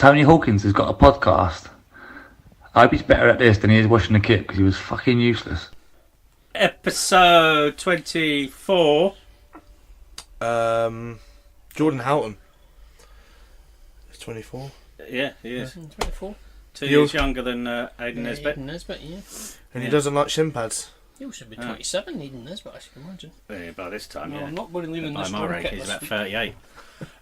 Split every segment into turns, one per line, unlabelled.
Tony Hawkins has got a podcast. I hope he's better at this than he is washing the kit because he was fucking useless.
Episode 24.
Jordan Houghton. He's 24.
Yeah, he is.
24.
2 years younger than Aidan Nesbitt.
Aidan Nesbitt, yeah.
And he doesn't like shin pads.
He should be 27, Aidan Nesbitt, I should imagine.
Yeah, by this time,
No,
yeah.
I'm not going to leave him
By
this
my
door
rank,
kit
he's
this
about
week.
38.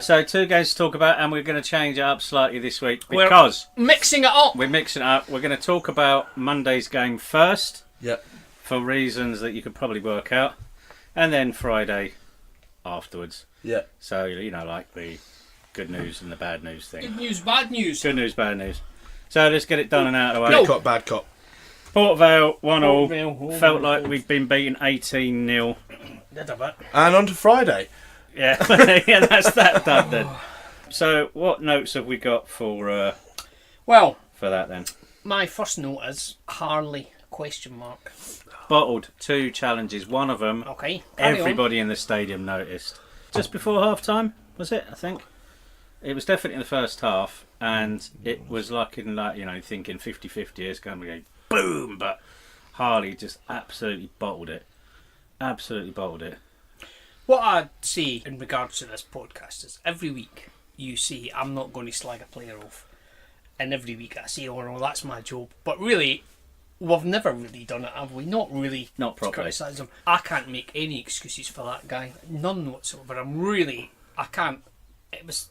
So, 2 games to talk about, and we're going to change it up slightly this week because
Mixing it up!
we're mixing it up. We're going to talk about Monday's game first.
Yep.
For reasons that you could probably work out. And then Friday afterwards.
Yeah.
So, you know, like the good news and the bad news thing.
Good news, bad news.
Good news, bad news. So let's get it done and out of the way.
Good cop, bad cop.
Port Vale 1-all.
Vale,
Felt like we'd been beaten 18-0.
And on to Friday.
Yeah, yeah, that's that done then. So what notes have we got for
Well,
that then?
my first note is Harley, ?
Bottled 2 challenges. One of them,
Okay, carry
everybody in the stadium noticed. Just before half-time, was it, I think? It was definitely in the first half, and it was like in, like, you know, thinking 50-50 it's going to be boom, but Harley just absolutely bottled it. Absolutely bottled it.
What I'd say in regards to this podcast is every week you say I'm not going to slag a player off, and every week I say, oh no, that's my job. But really, we've never really done it, have we? Not really.
Not properly.
Criticise him. I can't make any excuses for that guy, none whatsoever. I can't. It was.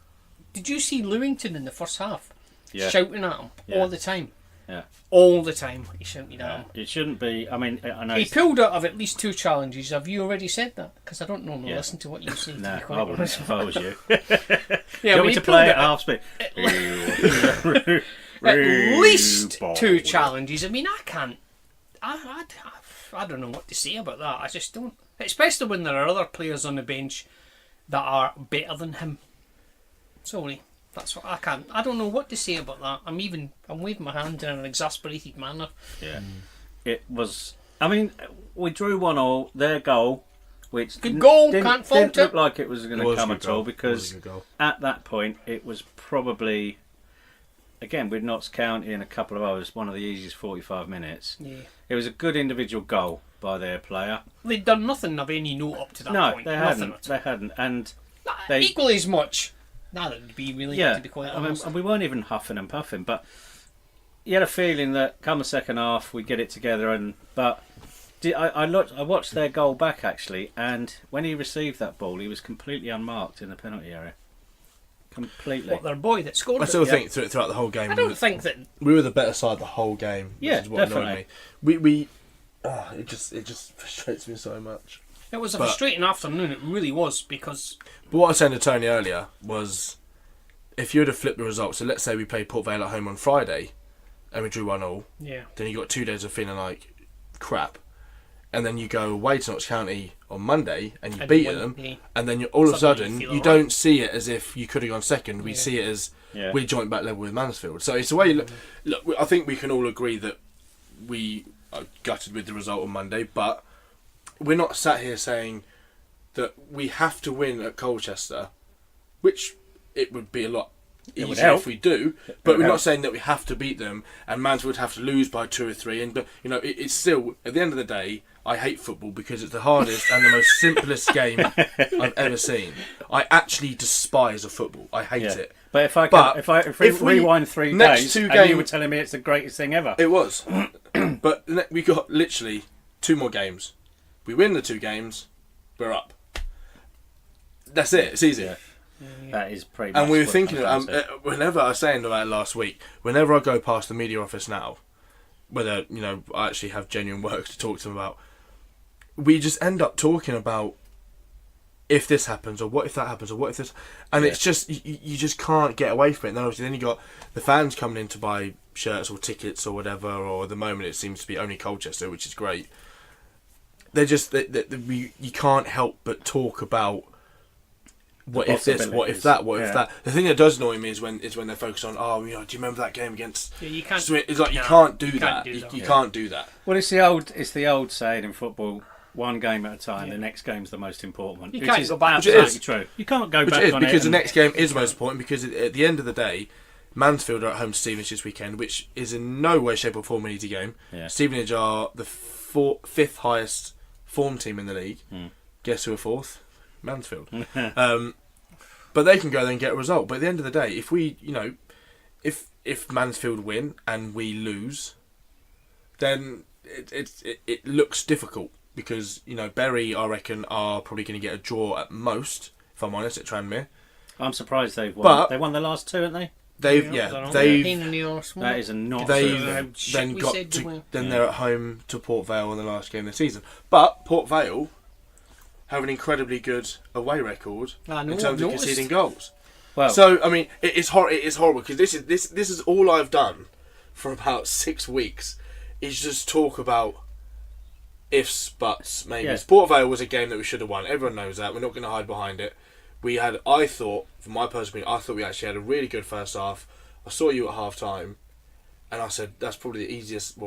Did you see Lewington in the first half?
Yeah.
Shouting at him all the time.
Yeah.
All the time he shouted at him.
It shouldn't be. I mean, I know.
He pulled out of at least 2 challenges. Have you already said that? Because I don't normally listen to what you say.
No,
to be quite
I wouldn't
honest.
if I was you.
Yeah,
Do you want me to play at half speed?
At least 2 challenges. I mean, I can't. I don't know what to say about that. I just don't. Especially when there are other players on the bench that are better than him. Sorry, that's what I can't. I don't know what to say about that. I'm waving my hand in an exasperated manner.
Yeah. It was. I mean, we drew 1-1. Their goal, which
Good goal,
didn't,
can't fault
didn't look
it.
like it was going to come at all, because
It was a good goal.
at that point it was probably, again, with Notts County in a couple of hours, one of the easiest 45 minutes.
Yeah.
It was a good individual goal by their player.
They'd done nothing of any note up to that
No,
point.
they
Nothing
hadn't. They hadn't, and
at all.
they-
Equally as much. That would be really
yeah.
to be quite
I mean,
honest.
we weren't even huffing and puffing, but you had a feeling that come the second half we'd get it together. But I watched their goal back actually, and when he received that ball, he was completely unmarked in the penalty area. Completely.
What, their boy that scored
I
it?
still think throughout the whole game,
I don't think that.
we were the better side the whole game.
Yeah,
which is what annoyed
definitely.
me. It just frustrates me so much.
It was a
But-
frustrating afternoon, it really was, because
But what I was saying to Tony earlier was, if you were to flip the results, so let's say we played Port Vale at home on Friday, and we drew 1-1,
yeah,
then you got 2 days of feeling like crap, and then you go away to Notts County on Monday and you
And
beat
win,
them,
yeah.
and then all of a
Suddenly you
sudden
feel
you
alright.
don't see it as if you could have gone second. We
Yeah.
see it as
Yeah.
we're joint back level with Mansfield. So it's a way you look. I think we can all agree that we are gutted with the result on Monday, but we're not sat here saying that we have to win at Colchester, which it would be a lot
It would
easier
help.
if we do. But we're not saying that we have to beat them, and Mansfield have to lose by 2 or 3. But it's still, at the end of the day, I hate football because it's the hardest and the most simplest game I've ever seen. I actually despise a football. I hate
Yeah.
it.
But if we rewind 3
next
days,
2
and you
games-
were telling me it's the greatest thing ever.
It was. But we got literally 2 more games. We win the 2 games, we're up. That's it. It's easy.
Yeah. That is pretty much
And we were
what
thinking,
I'm trying to say.
whenever I was saying about it last week, whenever I go past the media office now, whether I actually have genuine work to talk to them about, we just end up talking about if this happens, or what if that happens, or what if this, and it's just you just can't get away from it. And then obviously, then you got the fans coming in to buy shirts or tickets or whatever, or at the moment it seems to be only Colchester, which is great. They're just you can't help but talk about. What if this? What if that? What if that? The thing that does annoy me is when they're focused on. Oh, do you remember that game against?
Yeah, you can't.
It's like you can't do that.
do that.
You can't do that.
Well, it's the old saying in football: one game at a time. The next game's the most important one.
You
which
can't
is
go back.
absolutely true. You can't go
Which
back
is
on
because
it.
the next game is most important, because at the end of the day, Mansfield are at home to Stevenage this weekend, which is in no way, shape or form an easy game.
Yeah.
Stevenage are the fifth highest form team in the league. Guess who are fourth? Mansfield. But they can go there and get a result. But at the end of the day, if we, if Mansfield win and we lose, then it looks difficult because Bury, I reckon, are probably going to get a draw at most. If I'm honest, at Tranmere.
I'm surprised they've won.
But
they won the last two, haven't they?
They've
That is a not.
They've then got to. Then they're at home to Port Vale in the last game of the season. But Port Vale have an incredibly good away record in terms of conceding goals.
Well,
so I mean, it is horrible because this is all I've done for about 6 weeks is just talk about ifs, buts, maybes. Port Vale was a game that we should have won. Everyone knows that. We're not going to hide behind it. I thought, from my personal opinion, we actually had a really good first half. I saw you at half time, and I said that's probably the easiest.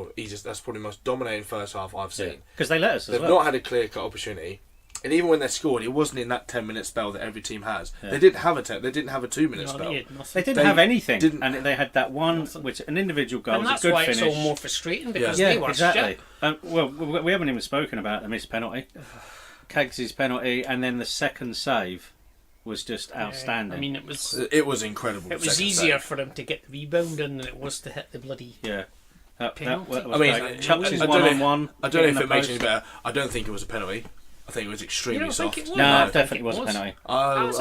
That's probably the most dominating first half I've seen.
Because they let us.
They've not had a clear cut opportunity, and even when they scored, it wasn't in that 10-minute spell that every team has. Yeah. They didn't have a 2-minute spell.
They didn't have anything, and they had that one, which an individual goal was a good finish.
And that's why it's all more frustrating because they were
exactly. Well, we haven't even spoken about the missed penalty, Kaggs' penalty, and then the second save was just outstanding.
I mean, it was incredible.
It was easier for him to get the rebound than it was to hit the bloody penalty.
Chucks his one-on-one.
I don't know if it makes it any better. I don't think it was a penalty. I think it was extremely soft.
No, it definitely was a penalty.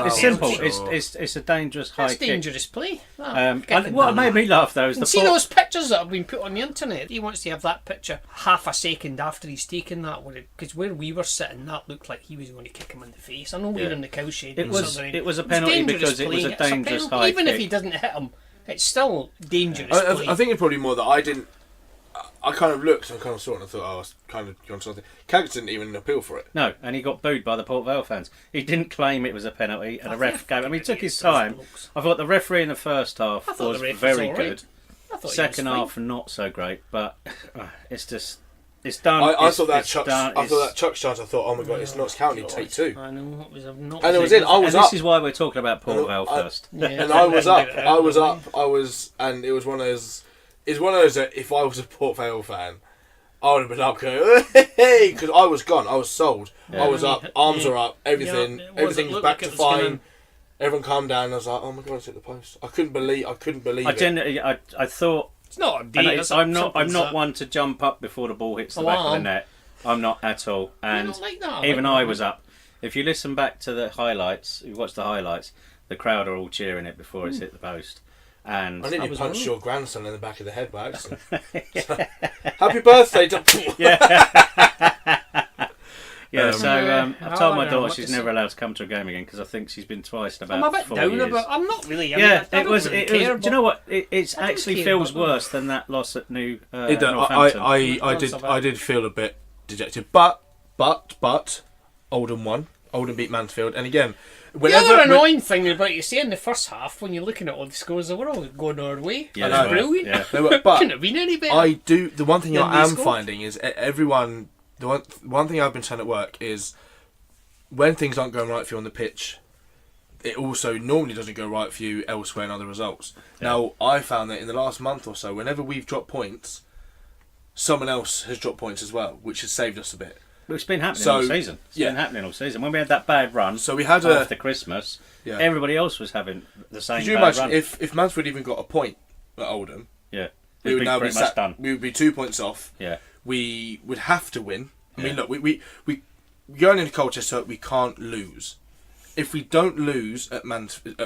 It's simple. It's a dangerous high kick.
It's dangerous play.
What made me laugh though is
those pictures that have been put on the internet. He wants to have that picture half a second after he's taken that, because where we were sitting, that looked like he was going to kick him in the face. I know we were in the cowshed.
It was a penalty because it was a dangerous high kick.
Even if he doesn't hit him, it's still dangerous play.
I think it's probably more that I kind of looked and kind of saw it and I thought, I was kind of on something. Kaggs didn't even appeal for it.
No, and he got booed by the Port Vale fans. He didn't claim it was a penalty, and the ref gave. I mean, he took his time. I thought the referee in the first half was very good. Second half, not so great, but it's just. It's done.
I thought that Chuck's chance. I thought, oh my god, it's Notts County. Take two.
I know it was not.
And it was in. I was
up.
This
is why we're talking about Port Vale first.
And I was up. And it was one of those. It's one of those that if I was a Port Vale fan, I would have been up going, hey, because I was gone. I was sold. I was up. Arms were up. Everything. Everything's back to fine. Everyone calmed down. I was like, oh my god, it's hit the post. I couldn't believe it.
I thought.
It's not a deal.
I'm not one to jump up before the ball hits the back of the net. I'm not at all. And even I was up. If you listen back to the highlights, you watch the highlights, the crowd are all cheering it before it's hit the post. And
I nearly punched your grandson in the back of the head by accident. Happy birthday!
I've told my daughter she's never allowed to come to a game again because I think she's been twice in about 4 years.
I'm not really.
It was. Do you know what? It actually feels worse than that loss at Northampton.
I did feel a bit dejected, but Oldham won. Oldham beat Mansfield, and again.
The other annoying thing about you see in the first half, when you're looking at all the scores, they were all going our way.
Yeah,
that's brilliant.
Yeah.
But
couldn't have been any better.
The one thing I am finding is everyone. The one thing I've been saying at work is when things aren't going right for you on the pitch, it also normally doesn't go right for you elsewhere in other results. Yeah. Now, I found that in the last month or so, whenever we've dropped points, someone else has dropped points as well, which has saved us a bit.
It's been happening all season. It's been happening all season. When we had that bad run, after Christmas, everybody else was having the same. Could you imagine run.
if Mansfield even got a point at Oldham?
Yeah,
we would now be
done.
We would be 2 points off.
Yeah,
we would have to win. I mean, look, we going into Colchester, we can't lose. If we don't lose at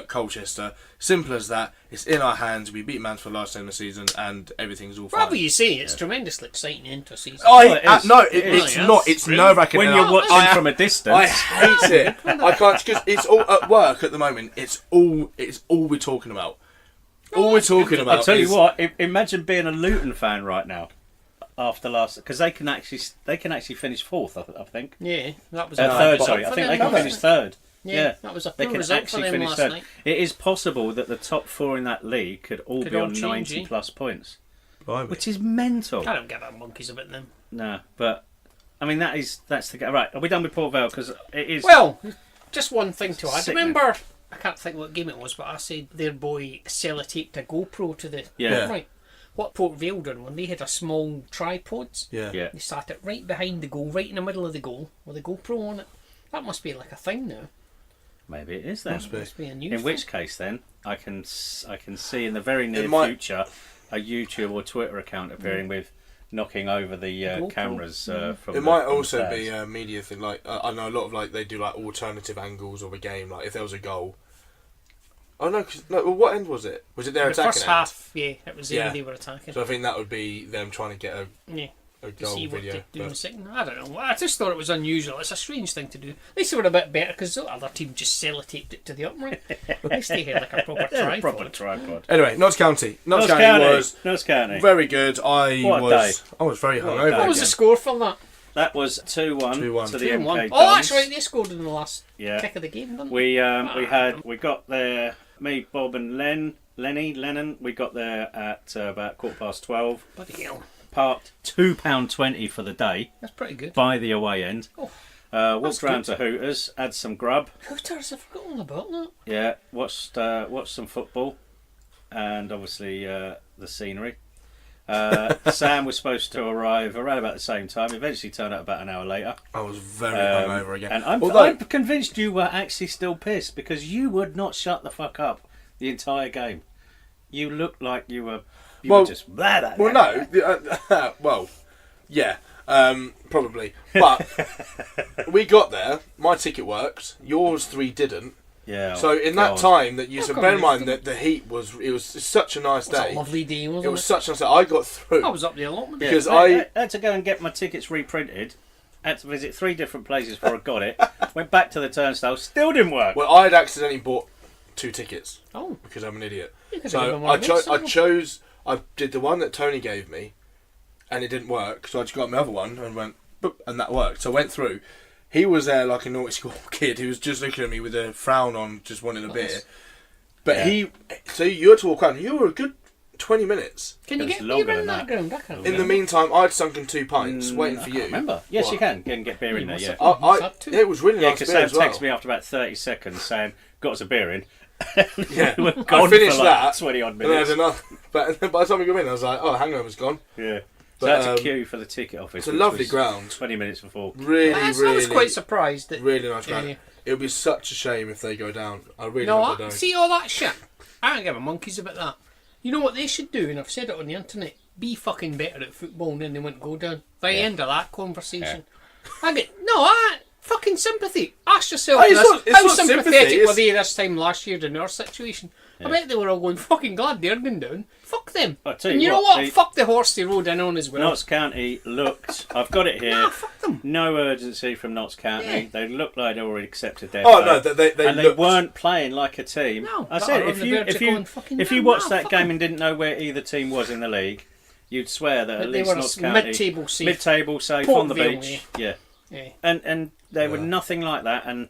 Colchester, simple as that. It's in our hands. We beat Mansfield last time of the season, and everything's all fine.
Probably you see, it's tremendously exciting into season.
It's not. It's nerve-wracking.
When you're watching from a distance,
I hate it. I can't because it's all at work at the moment. It's all we're talking about. All we're talking about.
I'll tell you what. Imagine being a Luton fan right now. After last, because they can actually finish fourth. I think.
Yeah, that was
third. Sorry, I think they can finish third.
Yeah, that was a poor result for them last night.
It is possible that the top four in that league could all be on 90 plus points, which is mental.
I don't give a monkeys about them.
No, but I mean that's the right. Are we done with Port Vale? Because it is.
Well, just one thing to add.
Sickening.
Remember can't think what game it was, but I said their boy sellotaped a GoPro to the
Yeah.
right. What Port Vale done when they had a small tripods,
Yeah.
Yeah.
they sat it right behind the goal, right in the middle of the goal, with a GoPro on it. That must be like a thing now.
Maybe it is then.
Must be a new
In
thing.
which case, then I can see in the very near
might-
future a YouTube or Twitter account appearing with knocking over the
GoPro.
cameras from.
It might
from the
also
stairs.
be a media thing. Like I know a lot of like they do like alternative angles of a game. Like if there was a goal. Oh no! Well, what end was it? Was it their
the
attacking
first
end?
half, yeah, it was
Yeah.
them they were attacking.
So I think that would be them trying to get
Yeah.
a
To
goal
see what
video.
they do in the
but-
second. I don't know. I just thought it was unusual. It's a strange thing to do. At least they were a bit better because the other team just sellotaped it to the upright. At least they had like a proper
Yeah,
tripod.
proper tripod.
Anyway, Notts County. Notts
Notts
County was
Notts County.
very good. I
What a
was
day.
very
What a
hungover.
day.
What was the
again.
score from that?
That was 2-1
2-1.
to the
2-1.
MK
Oh,
Dons.
that's right. They scored in the last
Yeah.
kick of the game, didn't they?
We got there. Me, Bob, and Lennon. We got there at about 12:15.
Bloody hell.
Parked £2.20 for the day
That's pretty good.
by the away end.
Oh,
Walked
that's
round to Hooters, had some grub.
Hooters, I've forgotten about that.
Yeah, watched some football, and obviously the scenery. Sam was supposed to arrive around about the same time. Eventually turned up about an hour later.
I was very hungover again.
And I'm
Although-
convinced you were actually still pissed because you would not shut the fuck up the entire game. You looked like you were just blah, blah,
Well,
blah,
no. Well, yeah, probably. But we got there. My ticket worked. Yours 3 didn't.
Yeah.
So in that
God.
time that you,
How
so
come
bear in
you
mind
didn't?
that the heat was such a nice
It was
day.
a lovely day, wasn't
It
it?
was such a nice day. I got through.
I was up the allotment.
Yeah,
because
I had to go and get my tickets reprinted. Had to visit 3 different places before I got it. Went back to the turnstile, still didn't work.
Well, I'd accidentally bought 2 tickets
Oh,
because I'm an idiot.
you could have given
So
one
I,
of those,
I
didn't
chose. I did the one that Tony gave me, and it didn't work. So I just got my other one and went, boop, and that worked. So I went through. He was there like a naughty school kid who was just looking at me with a frown on, just wanting a beer. But
Yeah.
so you had to walk around. You were a good 20 minutes.
Can you
It was
get me
longer
around
than
that
that.
ground? I can't
In the meantime, I'd sunken 2 pints waiting for
I
you.
can't remember. Yes,
What?
you can. Get beer in there, yeah.
It was really
Yeah,
nice
because
beer
Sam
as well.
texted me after about 30 seconds saying, got us a beer in.
Yeah.
We were
I
gone
finished
for like
that,
20 odd
and then I
minutes.
had another. But by the time we got in, I was like, "Oh, hangover's gone."
Yeah.
But,
So that's a queue for the ticket office.
It's a
which
lovely
was
ground.
20 minutes before.
Really,
I
really,
was quite surprised that.
really nice ground.
Yeah.
It would be such a shame if they go down. I really
No,
hope they don't.
see all that shit. I don't give a monkeys about that. You know what they should do, and I've said it on the internet. Be fucking better at football, and then they wouldn't go down. By the
Yeah.
end of that conversation, fucking sympathy. Ask yourself
Hey, it's
this,
not- it's
how
not sympathy,
sympathetic were
it's-
they this time last year in our situation? I bet they were all going fucking glad they're going down. Fuck them.
I'll tell
And
you
you know
what,
what?
they-
Fuck the horse they rode in on as well.
Notts County looked. I've got it here.
Nah, fuck them.
No urgency from Notts County.
Yeah.
They looked like they already accepted their
Oh
fate.
no, they
and they
looked.
weren't playing like a team.
No,
I
but
said
are on
if
the
you
verge
if
of
you
going fucking
if you
down.
watched
Nah,
that
fuck
game
'em.
and didn't know where either team was in the league, you'd swear that at
But they
least
were
Notts
a
County
mid-table safe.
mid-table safe
Port
on the
Vale,
beach. Yeah,
Yeah.
and they were
Yeah.
nothing like that. And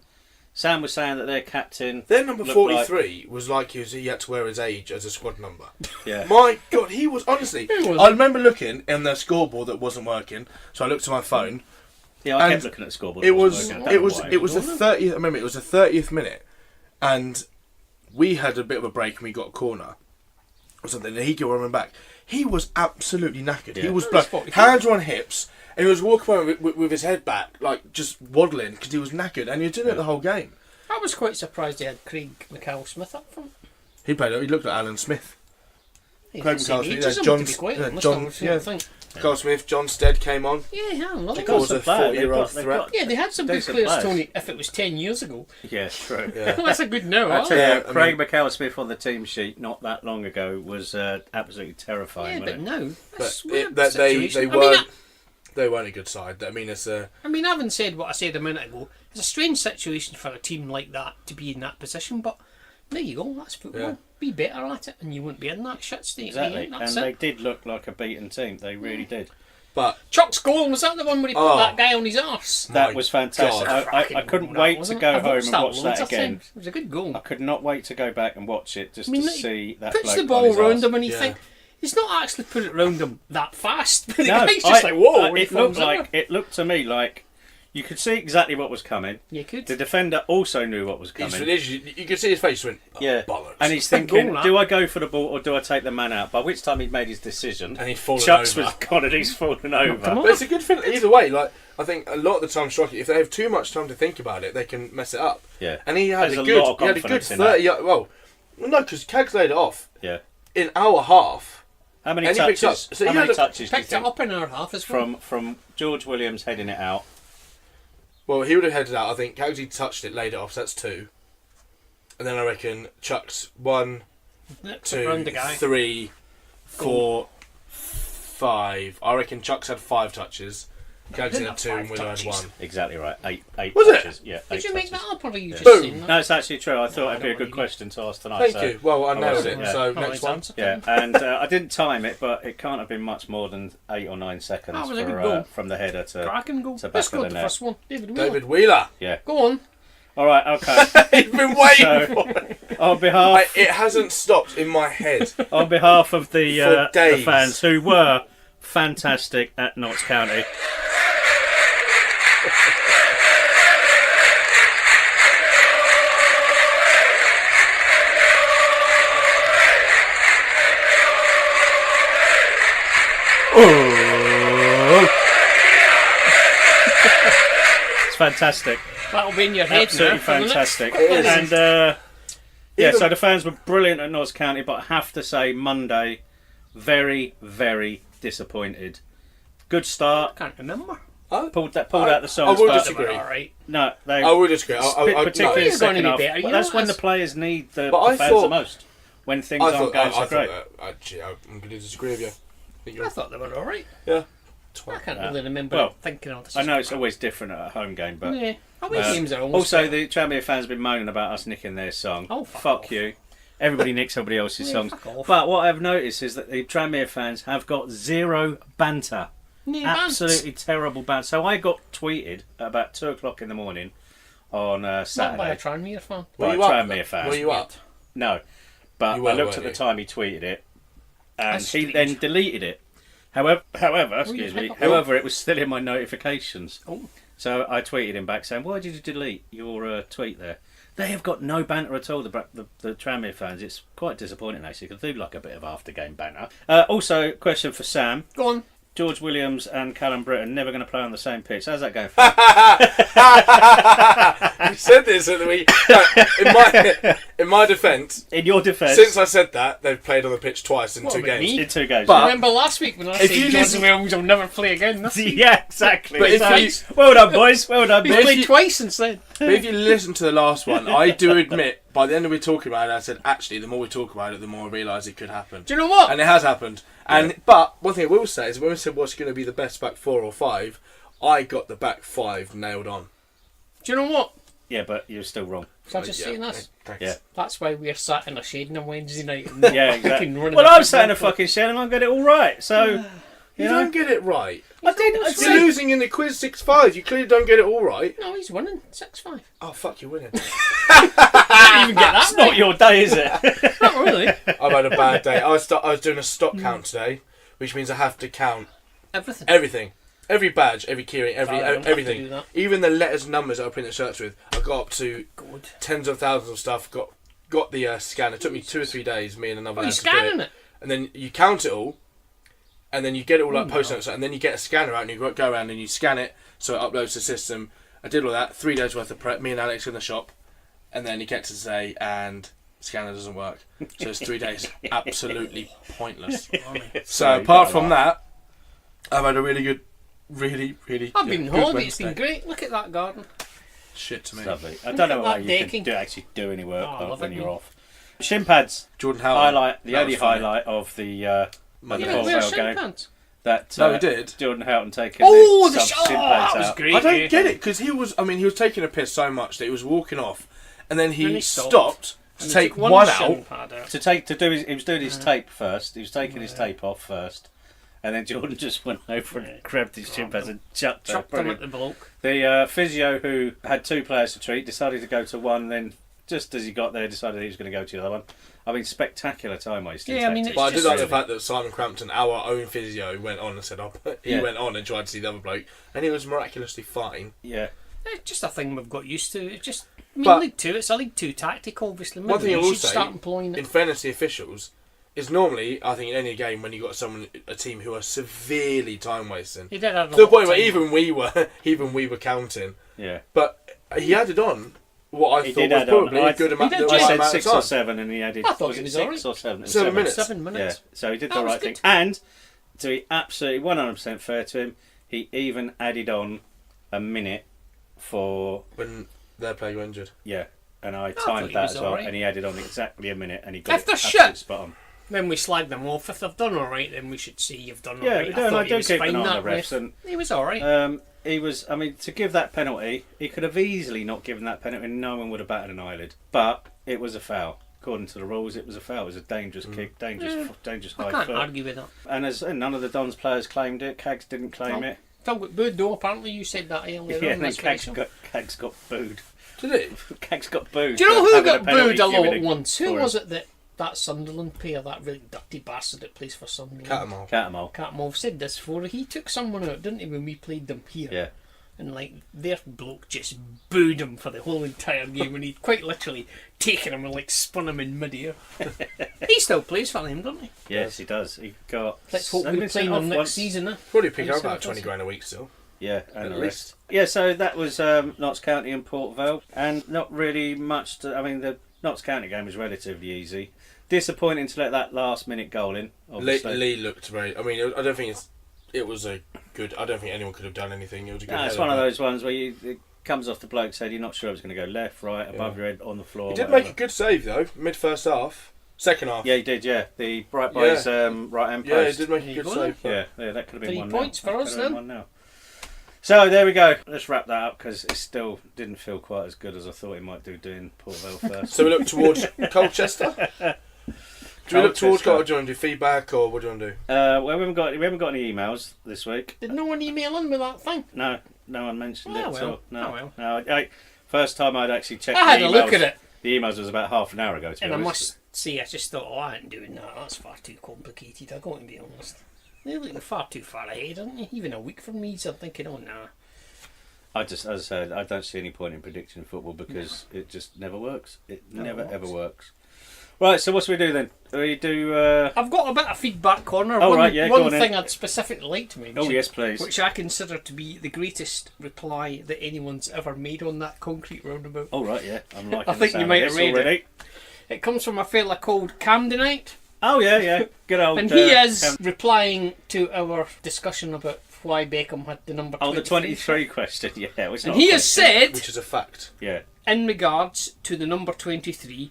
Sam was saying that their captain.
Their number
looked
43 was like he had to wear his age as a squad number.
Yeah.
My God, he was honestly.
Who was
I
it?
remember looking in their scoreboard that wasn't working, so I looked at my phone.
Yeah, I
And
kept looking at the scoreboard.
It was
wasn't working. I
it
don't
was
know why.
it was the 30th. I remember it was the 30th minute, and we had a bit of a break and we got a corner or something. And he got running back. He was absolutely knackered. He
Yeah.
was
Who
blood,
was 43?
hands were on hips, and he was walking around with his head back, like just waddling because he was knackered. And he was doing it the whole game.
I was quite surprised they had Craig McCall-Smith up front.
He played. He looked like Alan Smith.
He's
Craig
the same
McCall-Smith,
age
yeah,
as him,
John-
to be quite
yeah,
honest,
John-
I would
yeah.
think.
Carl Smith, John Stead came on.
Yeah, I love
They've
it.
got
was
some
a
players.
40-year-old
They've
threat.
got-
Yeah, they had some good
decent
players,
players.
Tony, if it was 10 years ago.
Yeah, true.
Yeah.
That's a good no,
I
huh?
tell you,
Yeah, I
Craig
mean-
McCall-Smith on the team sheet not that long ago was absolutely terrifying.
Yeah, but
wasn't
now,
But
that's
it,
weird
that they
situation.
weren't they weren't a good side. I mean, it's a
I mean, having said what I said a minute ago, it's a strange situation for a team like that to be in that position, but there you go, that's football.
Yeah.
Be better at it, and you wouldn't be in that shit state.
Exactly,
Yeah, that's
and
it.
they did look like a beaten team. They really did.
but
Chuck's goal, was that the one where he put
Oh.
that guy on his arse?
That
My
was fantastic.
God.
I couldn't
That
wait to
wasn't
go
it? I've
home
watched
and watch
loads
that
of
again.
times. It was a good goal.
I could not wait to go back and watch it just
I mean,
to
like,
see that.
puts
bloke
the
on
ball
his
round
arse.
him and you
Yeah.
think he's not actually put it round him that fast. But the
No,
guy's just like, whoa. when he
it looked
falls over.
like it looked to me like You could see exactly what was coming.
You could.
The defender also knew what was coming.
You could see his face went,
Yeah,
bollocks.
and he's thinking,
Goal,
do I go for the ball or do I take the man out? By which time he'd made his decision,
And he'd fallen
Chucks
over.
was gone and he's fallen over.
Come on.
But it's a good thing either way. Like, I think a lot of the time, strikers, if they have too much time to think about it, they can mess it up.
Yeah,
And he had
There's
a
a
good,
lot of
he had a good
confidence in
30. Well, no, because Cags laid it off
yeah.
in hour half.
How many
And he picked
touches?
up- so
how
he
many
had a-
touches do you
Picked it
think
up in our half as well.
from George Williams heading it out?
Well, he would have headed out. I think Cagsy touched it, laid it off. So that's 2. And then I reckon Chuck's 1,
Nipped
2,
round the guy.
3, 4, 5. I reckon Chuck's had 5 touches. Cagsy
didn't
had
have
2 and
5
Willow had
touches.
1.
Exactly right. Eight
Was it?
touches. Yeah.
Did
8
you make
touches.
that up, or have you just
Boom.
seen that?
No, it's actually true. I thought
I
it'd be a
don't
good
really-
question to ask tonight.
Thank
so.
you. Well, I nailed
wasn't,
it.
yeah.
So
Oh,
next
it's
one.
answered.
Yeah, and I didn't time it, but it can't have been much more than 8 or 9 seconds
That was a good goal.
from the header to.
Cracking goal.
to
Who
back of
scored
the
the
net.
first one? David Wheeler.
David Wheeler.
Yeah.
Go on.
All right. Okay.
He's been waiting
So-
for it.
on behalf
It hasn't stopped in my head.
on behalf of
For
the
days.
fans who were fantastic at Notts County. It's fantastic.
That'll be in your head
Absolutely
now for the next
fantastic.
couple of
And
days.
yeah,
Even-
so the fans were brilliant at Notts County, but I have to say Monday, very, very disappointed. Good start.
Can't remember.
Pulled out the songs,
I will
but
disagree.
All right.
no, they
I would disagree.
particularly
You're
in
going
second
to be
half.
better, you
Well,
know,
that's when the
that's-
players need the
But I
fans the
thought-
most. When things
I
aren't
thought,
going
I
so
thought
great.
actually, I'm going to disagree with you. I think
I
you're,
thought they were all right.
yeah.
I can't really remember
Well,
thinking of this.
I know it's always different at a home game, but
Yeah. Away games are almost
also
better.
the Tranmere fans have been moaning about us nicking their song.
Oh, fuck
fuck
off.
you! Everybody nicks somebody else's
Yeah,
songs.
fuck off.
But what I've noticed is that the Tranmere fans have got zero banter.
Yeah,
Absolutely terrible banter. So I got tweeted at about 2:00 in the morning on
Not by a
Saturday
Tranmere fan.
by
Were
a
you up?
Tranmere fan.
Were you up?
No, but
You were,
I looked at
weren't
the
you?
time he tweeted it, and
That's
he
strange.
then deleted it. However, excuse me.
hiccup?
However, it was still in my notifications.
Oh.
So I tweeted him back saying, "Why did you delete your tweet there?" They have got no banter at all. The Tranmere fans. It's quite disappointing actually. Because they do like a bit of after game banter. Also, question for Sam.
Go on.
George Williams and Callum Britton never going to play on the same pitch. How's that going for you?
You said this at the week. In my defence,
In your defence,
since I said that, they've played on the pitch twice in
What
2
about
games.
me?
in 2 games.
But-
Remember last week when I
If
said
you
George
listen-
Williams will never play again? This week.
yeah, exactly.
But if
So,
you-
well done, boys. Well done,
He's
boys.
played twice instead.
But if you listen to the last one, I do admit, by the end of we talking about it, I said, actually, the more we talk about it, the more I realise it could happen.
Do you know what?
And it has happened. And But one thing I will say is when we said what's going to be the best back 4 or 5, I got the back 5 nailed on.
Do you know what?
Yeah, but you're still wrong.
So I just saying this.
Thanks.
Yeah.
That's why we're sat in a shade on a Wednesday night. And
Yeah, exactly.
fucking running
Well,
a
I'm sat in a
football
fucking shed and I got it all right. So,
You
know?
don't get it right.
I did. I
You're
said,
losing in the quiz 6-5. You clearly don't get it all right.
No, he's winning 6-5.
Oh, fuck, you're winning.
I didn't even get that
it's not your day, is it?
Not really.
I've had a bad day. I was doing a stock count today, which means I have to count
Everything.
everything. Every badge, every keyring,
I don't have to
everything.
do that.
Even the letters and numbers that I print the shirts with. I got up to
Good.
tens of thousands of stuff. Got the scanner. It took me 2 or 3 days, me and another
Oh,
lad
you're
to do
scanning it?
And then you count it all, and then you get it all like post notes, and then you get a scanner out and you go around and you scan it so it uploads to the system. I did all that, 3 days worth of prep, me and Alex in the shop, and then he gets to say, and scanner doesn't work. So it's 3 days, absolutely pointless. So apart from that, I've had a really good, really
I've been
good
on holiday. It's been
Wednesday.
great. Look at that garden.
Shit to me.
Lovely. I don't know
at
why
that
you
decking.
can actually do any work
Oh, I love
when
it,
you're
mate.
off. Shin pads.
Jordan Howard.
Highlight. The
That
only
was funny.
highlight of the
You
Monday.
didn't
Paul
wear
Bell
shin
game.
pants.
that
No, he did.
Jordan Houghton taking
Oh,
the
the
sub shin
that
pads
was
out.
great.
I don't
yeah.
get it because he was taking a piss so much that he was walking off, and then he,
Then he
stopped,
stopped.
to
And he
take
took
one
shin
out.
pad out.
He was doing his tape first. He was taking his tape off first, and then Jordan just went over and grabbed his shin pads and chucked them.
Chucked him at
Brilliant.
the bloke.
The physio who had 2 players to treat decided to go to one, then just as he got there, decided he was going to go to the other one. I mean, spectacular time wasting.
Yeah, I mean,
But I did
just
like the fact that Simon Crampton, our own physio, went on and said, he went on and tried to see the other bloke, and he was miraculously fine.
Yeah.
It's just a thing we've got used to. It's just, I mean,
But-
League 2, it's a League 2 tactic, obviously.
One thing I
you
will
should
say,
start employing it.
in fairness to the officials, is normally, I think, in any game when you got a team who are severely time wasting,
He did have a
to the
lot
point
of
where
time.
even we were counting.
Yeah.
But he added on what I
He
thought
did
was
add on.
probably a good amount,
He did,
the
I
right
said
amount
6
of
or
time.
7, and he added.
I thought
was
it
it
was
6
alright.
or 7? It was
7 minutes.
7
Yeah.
minutes.
So he did
That
the
was
right
good.
thing, and to be absolutely 100% fair to him, he even added on a minute for
When their player got injured.
and I
thought
timed
he
that
was
as well,
alright.
and he added on exactly a minute, and he got
If
it
they're
absolutely
shit.
spot on.
Then we slag them off. If they've done alright, then we should say you've done
Yeah,
alright.
we don't. I
he
do
was
keep
fine,
an eye on
that
the refs,
ref.
and
He was alright.
he was. I mean, to give that penalty, he could have easily not given that penalty, and no one would have batted an eyelid. But it was a foul. According to the rules, it was a foul. It was a dangerous kick, dangerous
I
high
can't
foot.
argue with that.
And none of the Dons players claimed it. Cags didn't claim
No.
it.
Phil got booed though, apparently you said that earlier
Yeah,
on.
and then
That's very so.
Cags got booed.
Did he?
Cags got booed.
Do you know
for
who
having
got
penalty
booed a lot
given
once? Who
for
was
him.
it that Sunderland player, that really dirty bastard that plays for Sunderland?
Catamount.
Catamount.
Catmull said this before. He took someone out, didn't he, when we played them here?
Yeah.
And like their bloke just booed him for the whole entire game, and he'd quite literally taken him and like spun him in midair. He still plays for them, doesn't he?
Yes, he does. He got.
Let's hope
only
we're
sent
playing
off
him next
once.
season.
Probably pick
Yes,
up about
it does.
20 grand a week still.
Yeah, and
At
the
least.
rest. Yeah, so that was Notts County and Port Vale, and not really much to. I mean, the Notts County game was relatively easy. Disappointing to let that last minute goal in. Obviously.
Lee looked very. I mean, I don't think it was a good. I don't think anyone could have done anything. It was a good.
No, it's
header,
one of
but
those ones where it comes off the bloke's head. You're not sure if it's going to go left, right, above your head, on the floor.
He did
whatever.
make a good save though. Mid first half, second half.
Yeah, he did. Yeah, the right by his right hand post.
Yeah, he did make
There
a
you
good
go
save. but-
Yeah, that could have been
3
one
points
now.
for
That
us
could have been
then.
one now. So there we go. Let's wrap that up because it still didn't feel quite as good as I thought it might do doing Port Vale first.
So we look towards Colchester. Do we look towards
Colchester.
or do you want to do feedback or what do you want to do?
Well, we haven't got any emails this week.
Did no one email in with that thing?
No one mentioned
Oh,
it.
well.
So, no,
Oh, well.
no. First time I'd actually checked.
I had
the
a look
emails.
at it,
The emails was about half an hour ago. To be
and I
honest.
must say, I just thought, I ain't doing that. That's far too complicated. I'm going to be honest. They're looking far too far ahead, aren't you? Even a week from me, so I'm thinking, oh, nah.
As I said, I don't see any point in predicting football because it just never works. It never
works.
ever works. Right, so what should we do then? We do.
I've got a bit of feedback corner.
Oh,
one
right, yeah,
one
go on
thing
then.
I'd specifically like to mention.
Oh yes, please.
Which I consider to be the greatest reply that anyone's ever made on that concrete roundabout.
Oh right, yeah. I'm liking
I think
the
you
sound
might
of
have
this
read
already.
It comes from a fella called Camdenite,
Oh yeah. Good old.
and he is replying to our discussion about why Beckham had the number 23.
Oh, the 23 question. Yeah, which is
And
not
he
a
has
question.
said,
Which is a fact.
Yeah.
in regards to the number 23,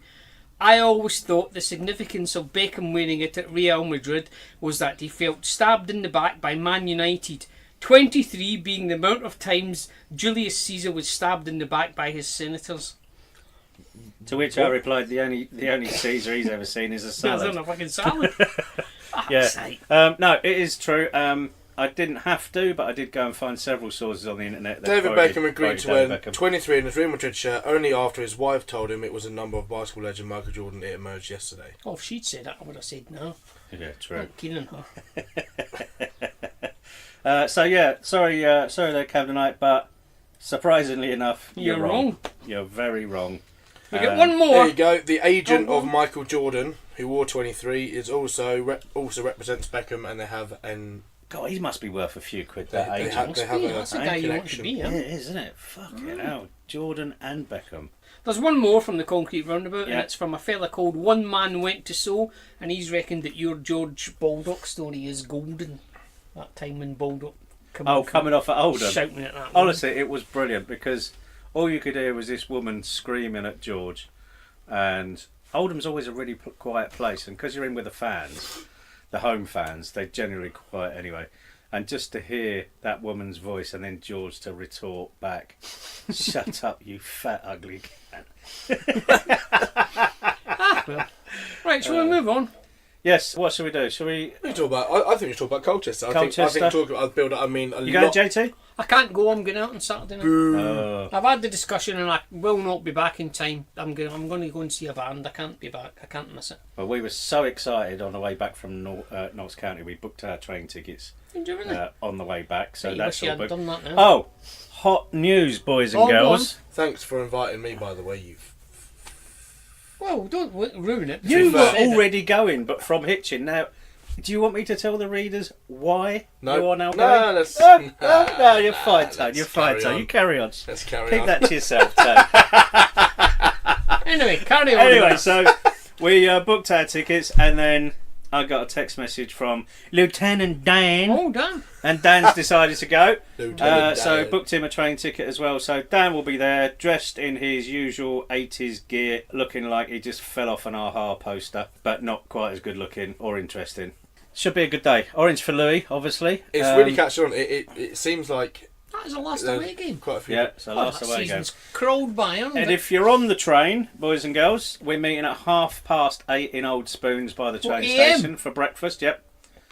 I always thought the significance of Beckham wearing it at Real Madrid was that he felt stabbed in the back by Man United. 23 being the amount of times Julius Caesar was stabbed in the back by his senators.
To which I replied, the only Caesar he's ever seen is a
That's on
salad.
a fucking salad.
Yeah.
Sake.
No, it is true. I didn't have to, but I did go and find several sources on the internet. That
David
quoted-
Beckham agreed
quoted
to
David
wear
Beckham.
23 in his Real Madrid shirt only after his wife told him it was a number of basketball legend Michael Jordan. It emerged yesterday.
Oh, if she'd said that, I would have said no.
Yeah, true.
Not keen on her.
So yeah, sorry there, Camdenite, but surprisingly enough,
You're wrong.
You're very wrong.
We get one
There
more.
you go. The agent
Oh,
of Michael Jordan, who wore 23, is also represents Beckham, and they have an.
God, he must be worth a few quid.
They,
That
they,
agent.
have, they have a
That's the guy you want to
connection.
be,
Yeah,
yeah.
it is, isn't it? Fucking hell, Jordan and Beckham.
There's one more from the concrete roundabout,
Yeah.
and it's from a fella called One Man Went to Sew, and he's reckoned that your George Baldock story is golden. That time when Baldock
Coming off at Oldham.
shouting at that.
Honestly, it was brilliant because all you could hear was this woman screaming at George, and Oldham's always a really quiet place, and because you're in with the fans, the home fans, they're generally quiet anyway. And just to hear that woman's voice and then George to retort back, "Shut up, you fat ugly cat."
Right, shall we move on?
Yes. What should we do? Shall we?
We talk about. I think we should talk about Colchester. I
Colchester.
think talk about build. I mean,
You going, JT?
I can't go. I'm going out on Saturday night. I've had the discussion and I will not be back in time. I'm going to go and see a band. I can't be back. I can't miss it.
Well, we were so excited on the way back from Notts County. We booked our train tickets
Did you really?
on the way back, so
I
that's
wish you
all
had
booked.
done that now.
Oh, hot news, boys and
Oh, go
girls.
thanks for inviting me. By the way, you've.
Well, don't ruin it.
You
fair.
were already going, but from Hitchin. Now, do you want me to tell the readers why you are now going?
No, let's.
No, you're fine, Tone.
let's
You're fine,
carry
Tone.
on.
You carry on.
Let's carry
Keep
on.
that to yourself, Tone.
Anyway, carry on.
Anyway, so we booked our tickets, and then I got a text message from Lieutenant Dan,
Oh, damn.
and Dan's decided to go.
Lieutenant
So
Dan.
booked him a train ticket as well. So Dan will be there, dressed in his usual 80s gear, looking like he just fell off an AHA poster, but not quite as good looking or interesting. Should be a good day. Orange for Louis, obviously.
It's really catching on. It seems like
That is a last
there's
away game.
quite a few.
Yeah, so last
that
away game.
season's crawled by, hasn't
And
it?
if you're on the train, boys and girls, we're meeting at 8:30 in Old Spoons by the train
PM?
station for breakfast. Yep.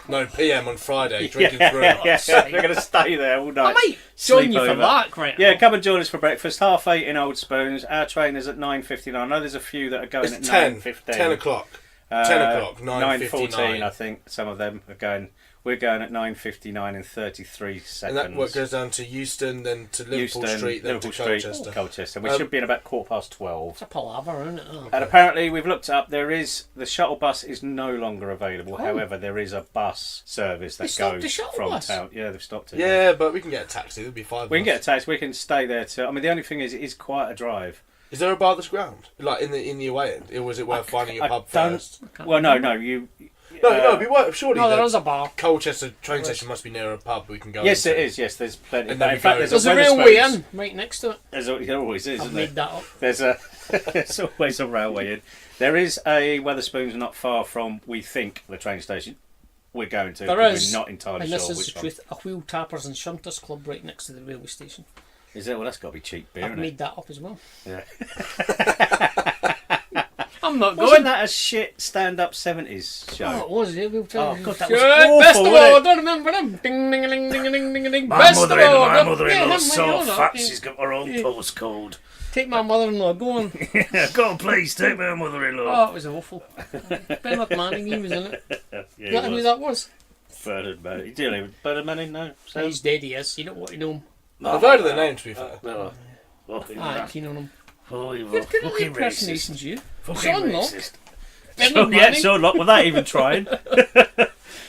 No, PM on Friday, drinking
Yeah,
through.
we're going to stay there all
I
night.
might join
Sleep
you for
over.
that, right?
Yeah, come and join us for breakfast. 8:30 in Old Spoons. Our train is at 9:59. I know there's a few that are going
It's
at
10.
9:15.
10 o'clock. 10 o'clock,
9:14,
9:59.
I think some of them are going. We're going at 9:59 in 33 seconds.
And that what goes down to Euston, then to Liverpool
Euston,
Street, then
Liverpool
to
Street,
Colchester.
Colchester. We
Um,
should be in about 12:15.
It's a palaver, isn't it? Oh.
And apparently, we've looked up. The shuttle bus is no longer available.
Oh.
However, there is a bus service
They
that
stopped the
goes
shuttle
from
bus?
town. Yeah, they've stopped it.
Yeah, but we can get a taxi. There'll be 5
We can
of
get a
us.
taxi. We can stay there too. I mean, the only thing is, it is quite a drive.
Is there a bar this ground? Like in the away end? Or was it worth finding a
I
pub
don't-
first?
Well, no, you.
No, it'd be worth. Surely
No, there
the
is a bar.
Colchester train station must be near a pub we can go
Yes,
into.
it is. Yes, there's plenty.
And then
In
we
fact,
go-
there's
There's a
a
railway
Wetherspoons.
in right next to it.
There always is,
I've
isn't
made
there?
that up.
There's always a railway in. There is a Wetherspoons not far from, we think, the train station we're going to.
There
because
is.
We're not entirely
And
sure
this is
which
the
one.
truth. A wheel tappers and shunters club right next to the railway station.
Is it? Well, that's got to be cheap beer,
I've
isn't
made
it?
that up as well.
Yeah.
I'm not
Wasn't
going.
that a shit stand-up 70s show?
Oh, it was. Yeah, we'll tell
Oh,
you.
God, that was
Sure,
awful,
Best of
wasn't
all,
it?
I don't remember them. Ding, ding, ding, ding, ding, ding, ding. Best of all. Yeah, him, yeah, yeah.
got her own postcode.
Take my mother-in-law. Go on.
Go on, please, take my mother-in-law.
Oh, it was awful. Ben McManning, he was in it.
Yeah,
You know who that was?
Bernard Manning. Do you know Bernard Manning? No. Sam?
He's dead, he is. You don't want to know him.
I've heard of the name, to be fair.
No. Fucking
Ah, keen on him.
fucking
Good at
fucking racist.
impersonations, you.
Fucking
Sean Locke.
racist.
Bernard
Oh, yeah,
Manning.
Sean Locke, without even trying.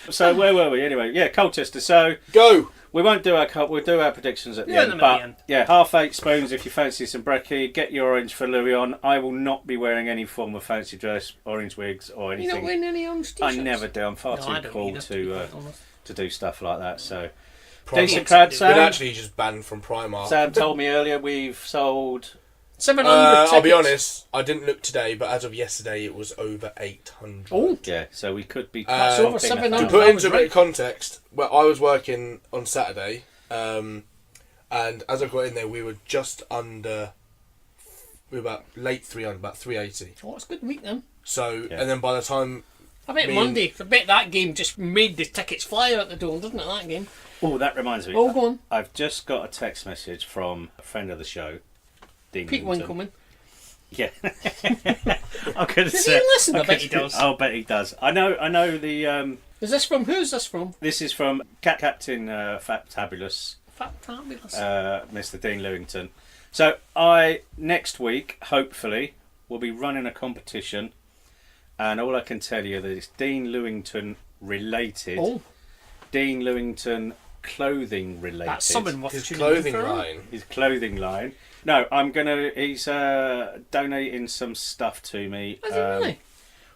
So where were we anyway? Yeah, Colchester. So
Go!
we won't do we'll do our predictions at the
Yeah,
end.
them at
But
the end.
yeah, 8:30 Spoons if you fancy some brekkie. Get your orange for Louis on. I will not be wearing any form of fancy dress, orange wigs or
You not
anything.
wearing any orange
I
t-shirts?
never do. I'm far
No, I
too
don't
cool
either,
to
be quite honest.
do stuff like that. So
Primark.
decent crowd,
Been
Sam.
actually just banned from Primark.
Sam told me earlier we've sold.
700
I'll be
tickets.
honest, I didn't look today, but as of yesterday, it was over 800.
Oh,
Yeah, so we could be.
That's
over
topping
700.
To
that.
put
That
into
was
a bit
right.
of context, well, I was working on Saturday, and as I got in there, we were just under. We were about late 300, about 380.
oh, it's a good week then.
So,
Yeah.
and then by the time
I bet
mean-
Monday. I bet that game just made the tickets fly out the door, didn't it? That game.
Oh, that reminds me.
Oh, go on.
I've just got a text message from a friend of the show, Dean
Pete
Winton.
Winkleman.
Yeah. I could
Does he listen? I bet he does.
I'll bet he does. I know the
Is this from? Who's this from?
this is from Captain Fabulous,
Fabulous.
Mr. Dean Lewington. So I next week, hopefully, will be running a competition, and all I can tell you that it's Dean Lewington related.
Oh,
Dean Lewington clothing related.
that's something worth
his
tuning in
clothing
for.
line.
His clothing line. No, he's donating some stuff to me.
Is it really?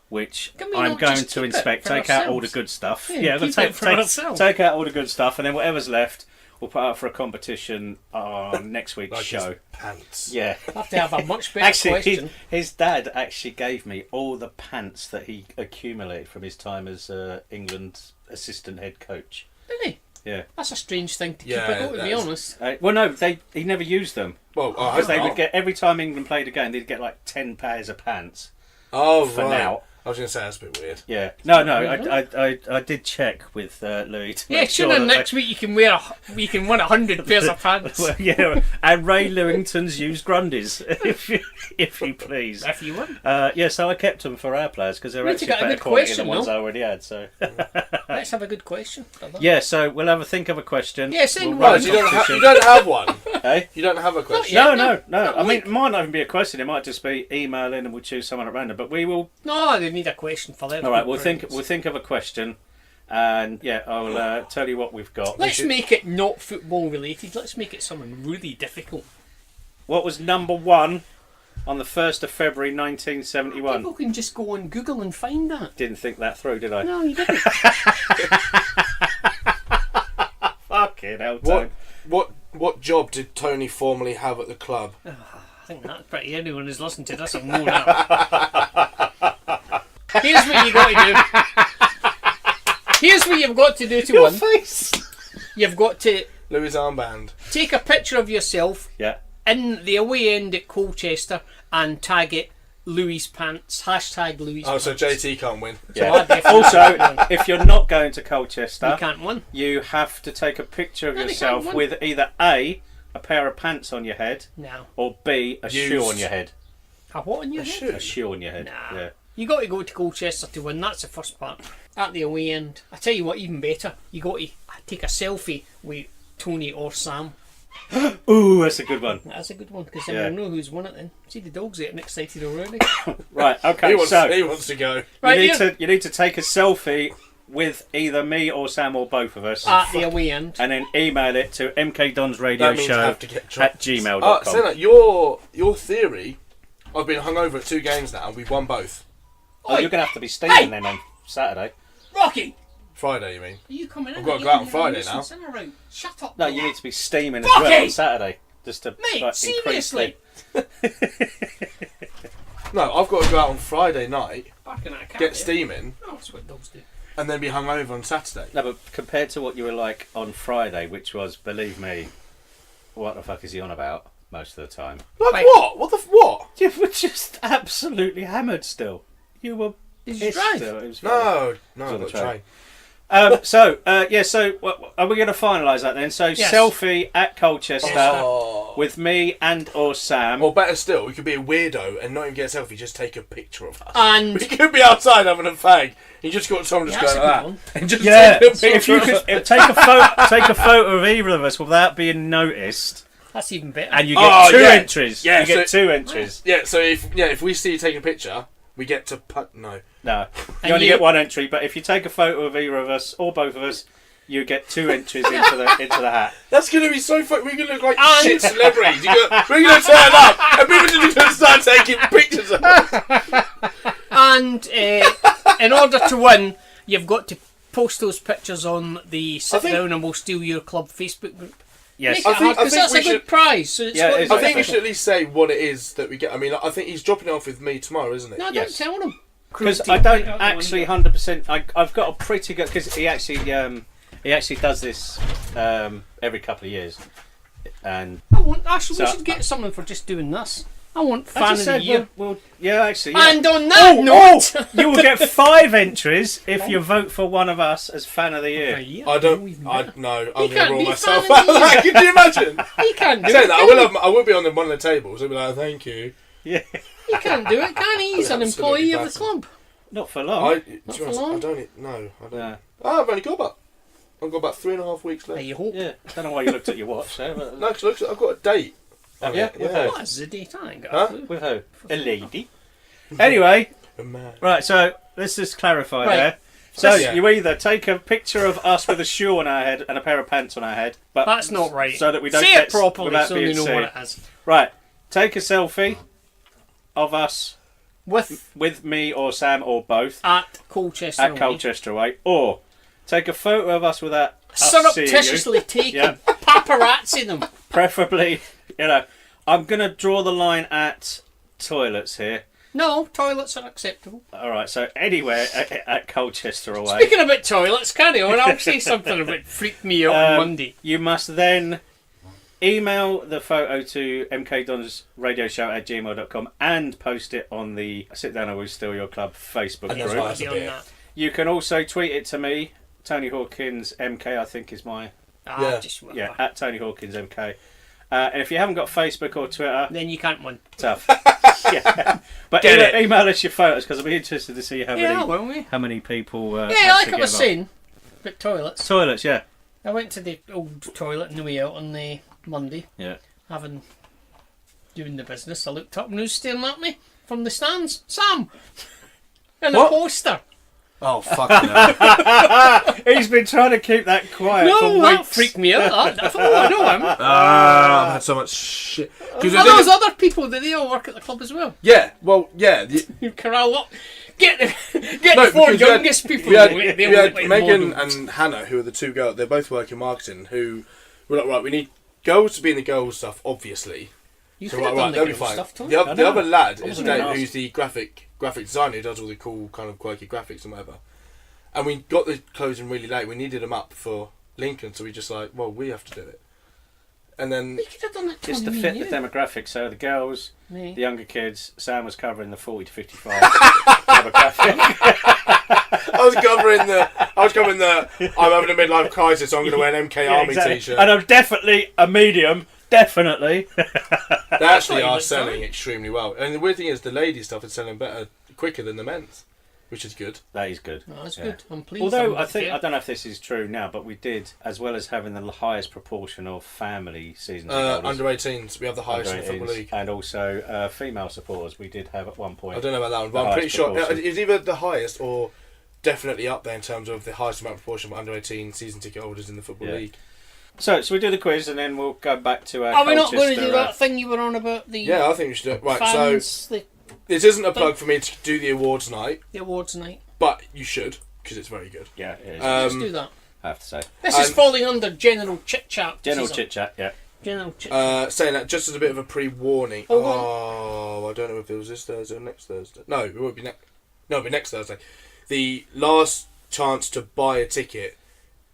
Which
Can we
I'm
not
going
just
to
keep it
inspect,
for
take out all the
ourselves?
good stuff.
Yeah,
I'm going
keep
to
it for ourselves.
take out all the good stuff, and then whatever's left, we'll put out for a competition on next week's
Like
show.
his pants.
Yeah.
I have to have a much better
Actually,
question.
his dad actually gave me all the pants that he accumulated from his time as England's assistant head coach.
Didn't he?
Yeah.
That's a strange thing to
Yeah,
keep it, to
that
be
is-
honest.
Well, no, he never used them.
Well, I
Because
hope
they would
not.
get, every time England played a game, they'd get like 10 pairs of pants
Oh,
for
right.
now.
I was going to say that's a bit weird.
Yeah. No. I did check with Louis. To
Yeah,
make
sure.
that
Next week you can win 100 pairs of pants.
Well, yeah, and Ray Lewington's used Grundies, if you please.
If you want.
Yeah, so I kept them for our players because they're
We
actually
got a
better
good
quality
question,
than the ones
no?
I already had. So
Let's have a good question.
yeah, so we'll have a think of a question.
Yeah, send
We'll
one.
run
So
a
you don't have one.
Hey?
You don't have a question.
Yeah,
No.
no,
I mean, it might not even be a question. It might just be email in and we'll choose someone at random. But we will.
No, they need a question for them.
All right, we'll think of a question, and yeah, I'll tell you what we've got.
Let's make it not football related. Let's make it something really difficult.
What was number one on the 1st of February 1971?
People can just go on Google and find that.
Didn't think that through, did I?
No, you didn't.
Fucking hell, Tone.
What job did Tony formerly have at the club?
I think that's pretty. Anyone who's listened to this will know that. Here's what you got to do. Here's what you've got to do to win.
Face.
You've got to
Louis' armband.
take a picture of yourself
Yeah.
in the away end at Colchester and tag it Louis Pants. Hashtag Louis
Oh,
Pants.
so JT can't win.
Yeah.
I definitely
Also,
can't win.
if you're not going to Colchester,
You can't win.
you have to take a picture of
No, they
yourself
can't win.
with either A, a pair of pants on your head,
No.
or B, a shoe
Used.
on your head.
A what on your head?
shoe?
A shoe on your head.
Nah.
Yeah.
You got to go to Colchester to win. That's the first part. At the away end, I tell you what, even better. You got to take a selfie with Tony or Sam.
Ooh, that's a good one.
That's a good one because then
Yeah.
we'll know who's won it. Then see the dogs getting excited already.
Right. Okay.
He wants
So
to go.
Right,
you need to take a selfie with either me or Sam or both of us,
At the away end.
and then email it to mkdonsradio
That means you have to get
at
dropped.
gmail.com.
Senna, your theory. I've been hungover at 2 games now. We've won both.
Oh, you're going to have to be steaming
Hey!
then on Saturday.
Rocky,
Friday, you mean?
are you coming in?
I've got to
You
go out on
can
Friday
listen
now.
Sinner out. Shut up.
No,
boy.
you need to be steaming as well
Rocky!
on Saturday. Just to
Mate,
like,
seriously.
No, I've got to go out on Friday night,
Barking at a cat,
get
yeah.
steaming,
Oh, that's what dogs do.
and then be hungover on Saturday.
No, but compared to what you were like on Friday, which was, believe me, what the fuck is he on about most of the time?
Like
Wait.
what? What the what?
You were just absolutely hammered still. You were
Did you
pissed
drive?
still. It was
No,
on
no,
the
not
train.
train.
So are we going to finalise that then? So
Yes.
selfie at Colchester
Oh.
with me and or Sam.
Or better still, we could be a weirdo and not even get a selfie, just take a picture of us.
And
We could be outside having a fag. You just got someone just
Yeah, that's
going like
a
that.
good
And just
Yeah,
take a picture
if you
of us.
could take a photo of either of us without being noticed,
that's even better.
and you get
Oh,
2
yeah.
entries.
Yeah,
you get
so-
2 entries.
Yeah, so if we see you take a picture, we get to put no.
No,
And
you only
you-
get 1 entry. But if you take a photo of either of us or both of us, you get 2 entries into the hat.
That's gonna be so fun. We're gonna look like
And-
shit celebrities. We're gonna turn up and people are just gonna start taking pictures of us.
And in order to win, you've got to post those pictures on the Sit
think-
Down and We'll Steal Your Club Facebook group.
Yes.
Make it hard,
I
'cause
think
that's
we
a good
should-
prize. So it's
Yeah,
got
it
to
is
be
I think we
difficult.
should at least say what it is that we get. I mean, I think he's dropping it off with me tomorrow, isn't it?
No, don't
Yes.
tell them.
Because I don't actually 100%. I've got a pretty good because he actually does this every couple of years, and
Actually, we
So-
should get someone for just doing this. I want
as
fan
I
of the
said,
year.
yeah, actually, yeah.
And on that
Oh,
note,
you will get 5 entries if you vote for one of us as fan of the year.
I don't.
Even
I
better.
no.
He
I'm
can't
gonna rule
be
myself
fan
out
of
of that. Can you imagine?
He can't do
Saying
it.
that, I will be on one of the tables. I'll be like, thank you.
Yeah,
He can't do it, can he? He's an
Absolutely
employee of the
battered.
club.
not for long.
To be
for
honest,
long.
I don't. No, I don't.
Yeah.
I've only got about. I've got about 3.5 weeks left.
Hey, you hope.
Yeah, I don't know why you looked at your watch there, but
No, because I've got a date.
Have you? With who?
What is the date? I ain't got
Huh?
a clue.
With who? A lady. Anyway,
A man.
right. So let's just clarify
Right.
there. So
Yeah.
you either take a picture of us with a shoe on our head and a pair of pants on our head, but
That's not right.
so that we don't
say
get
it properly
without
so
being
you know
seen.
what it is.
Right. Take a selfie of us
With
with me or Sam or both
at Colchester.
at
away.
Colchester away, or take a photo of us without us seeing you,
Surreptitiously taken.
Yeah.
Paparazzi them.
preferably. I'm gonna draw the line at toilets here.
No, toilets are acceptable.
All right. So anywhere at Colchester away.
Speaking about toilets, carry on. I'll say something about freaked me out on Monday.
You must then Email the photo to mkdonsradioshow@gmail.com and post it on the Sit Down, I Will Steal Your Club Facebook
And there's
group.
nice.
Be on that.
You can also tweet it to me. Tony Hawkins MK, I think, is my...
Yeah.
Just whatever.
Yeah, at Tony Hawkins MK. And if you haven't got Facebook or Twitter,
Then you can't win.
tough. Yeah. But
Get
email us your photos, because I'll be interested to see how
Yeah, won't we?
many people.
Yeah,
actually
like I
get
was
involved.
saying, but toilets.
Toilets, yeah.
I went to the old toilet on the way out on the Monday,
Yeah.
doing the business. I looked up and who's staring at me from the stands? Sam! And
What?
a poster.
Oh, fucking hell.
He's been trying to keep that quiet for
No, that
weeks.
freaked me out. That. I thought, oh, I know him.
I've had so much shit. 'Cause
Are those other people that they all work at the club as well?
yeah, well, yeah.
You corral up. Get the
No,
four
because we had-
youngest people.
We had,
They
we
all
had
look like
Megan
models.
and Hannah, who are the two girls. They both work in marketing. Who were like, right, we need girls to be in the girls stuff, obviously.
You
So
could
right,
have
right,
done
they'll
the
be
girl
fine.
stuff, Tony.
The
I know.
other lad
I
is
wasn't
Dave,
gonna
who's
ask.
the graphic designer who does all the cool kind of quirky graphics and whatever. And we got the clothes in really late. We needed them up for Lincoln, so we just like, well, we have to do it. And then
You could have done it,
Just to
Tony,
fit
you.
the demographic, so the girls,
Me.
the younger kids, Sam was covering the 40 to 55 demographic.
I was covering the I'm having a midlife crisis, so I'm going to wear an MK Army t-shirt.
And I'm definitely a medium, definitely.
They actually
you
are
look
selling
fine.
extremely well. And the weird thing is, the ladies stuff is selling quicker than the men's, which is good.
That is good.
No, that's
Yeah.
good. I'm pleased.
Although
I'm
I think,
fair.
I don't know if this is true now, but we did, as well as having the highest proportion of family season ticket holders,
Under 18s, we have the highest in the
under
Football
18s,
League.
and also female supporters we did have at one point.
I don't know about that one, but
The
I'm pretty
highest
sure
proportion.
it's either the highest or definitely up there in terms of the highest amount of proportion of under 18 season ticket holders in the Football
Yeah.
League.
So we do the quiz and then we'll go back to our
Are we not going to
Colchester,
do that thing you were on about the
Yeah, I think we should do it. Right,
fans,
so this isn't a plug for me to do the awards night,
the awards night?
but you should, because it's very good.
Yeah, it is.
Let's do that.
I have to say.
This is falling under general chit chat.
General chit chat, yeah.
General chit.
Saying that just as a bit of a pre-warning.
Oh, go
Oh, I don't know if it was this Thursday or next Thursday. No, it won't be next. No, it'll be next Thursday. The last chance to buy a ticket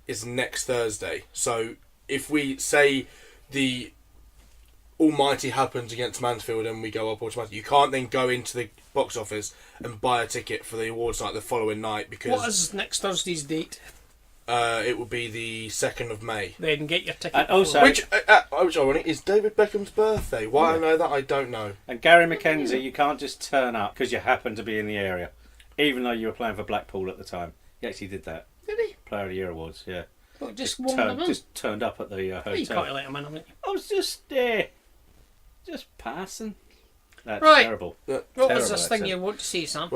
is next Thursday. So if we say the almighty happens against Mansfield and we go up automatically, you can't then go into the box office and buy a ticket for the awards night the following night because
What is next Thursday's date?
it will be the 2nd of May.
Then get your ticket.
And also-
Which ironic, is David Beckham's birthday. Why I know that, I don't know.
And Gary McKenzie, you can't just turn up because you happen to be in the area, even though you were playing for Blackpool at the time. He actually did that.
Did he?
Player of the Year awards, yeah.
Well, just warm them in.
Just turned up at the
You
hotel.
can't let him in, haven't you?
I was just passing. That's
Right.
terrible.
What
Terrible
was this thing
accent.
you want to see, Sam?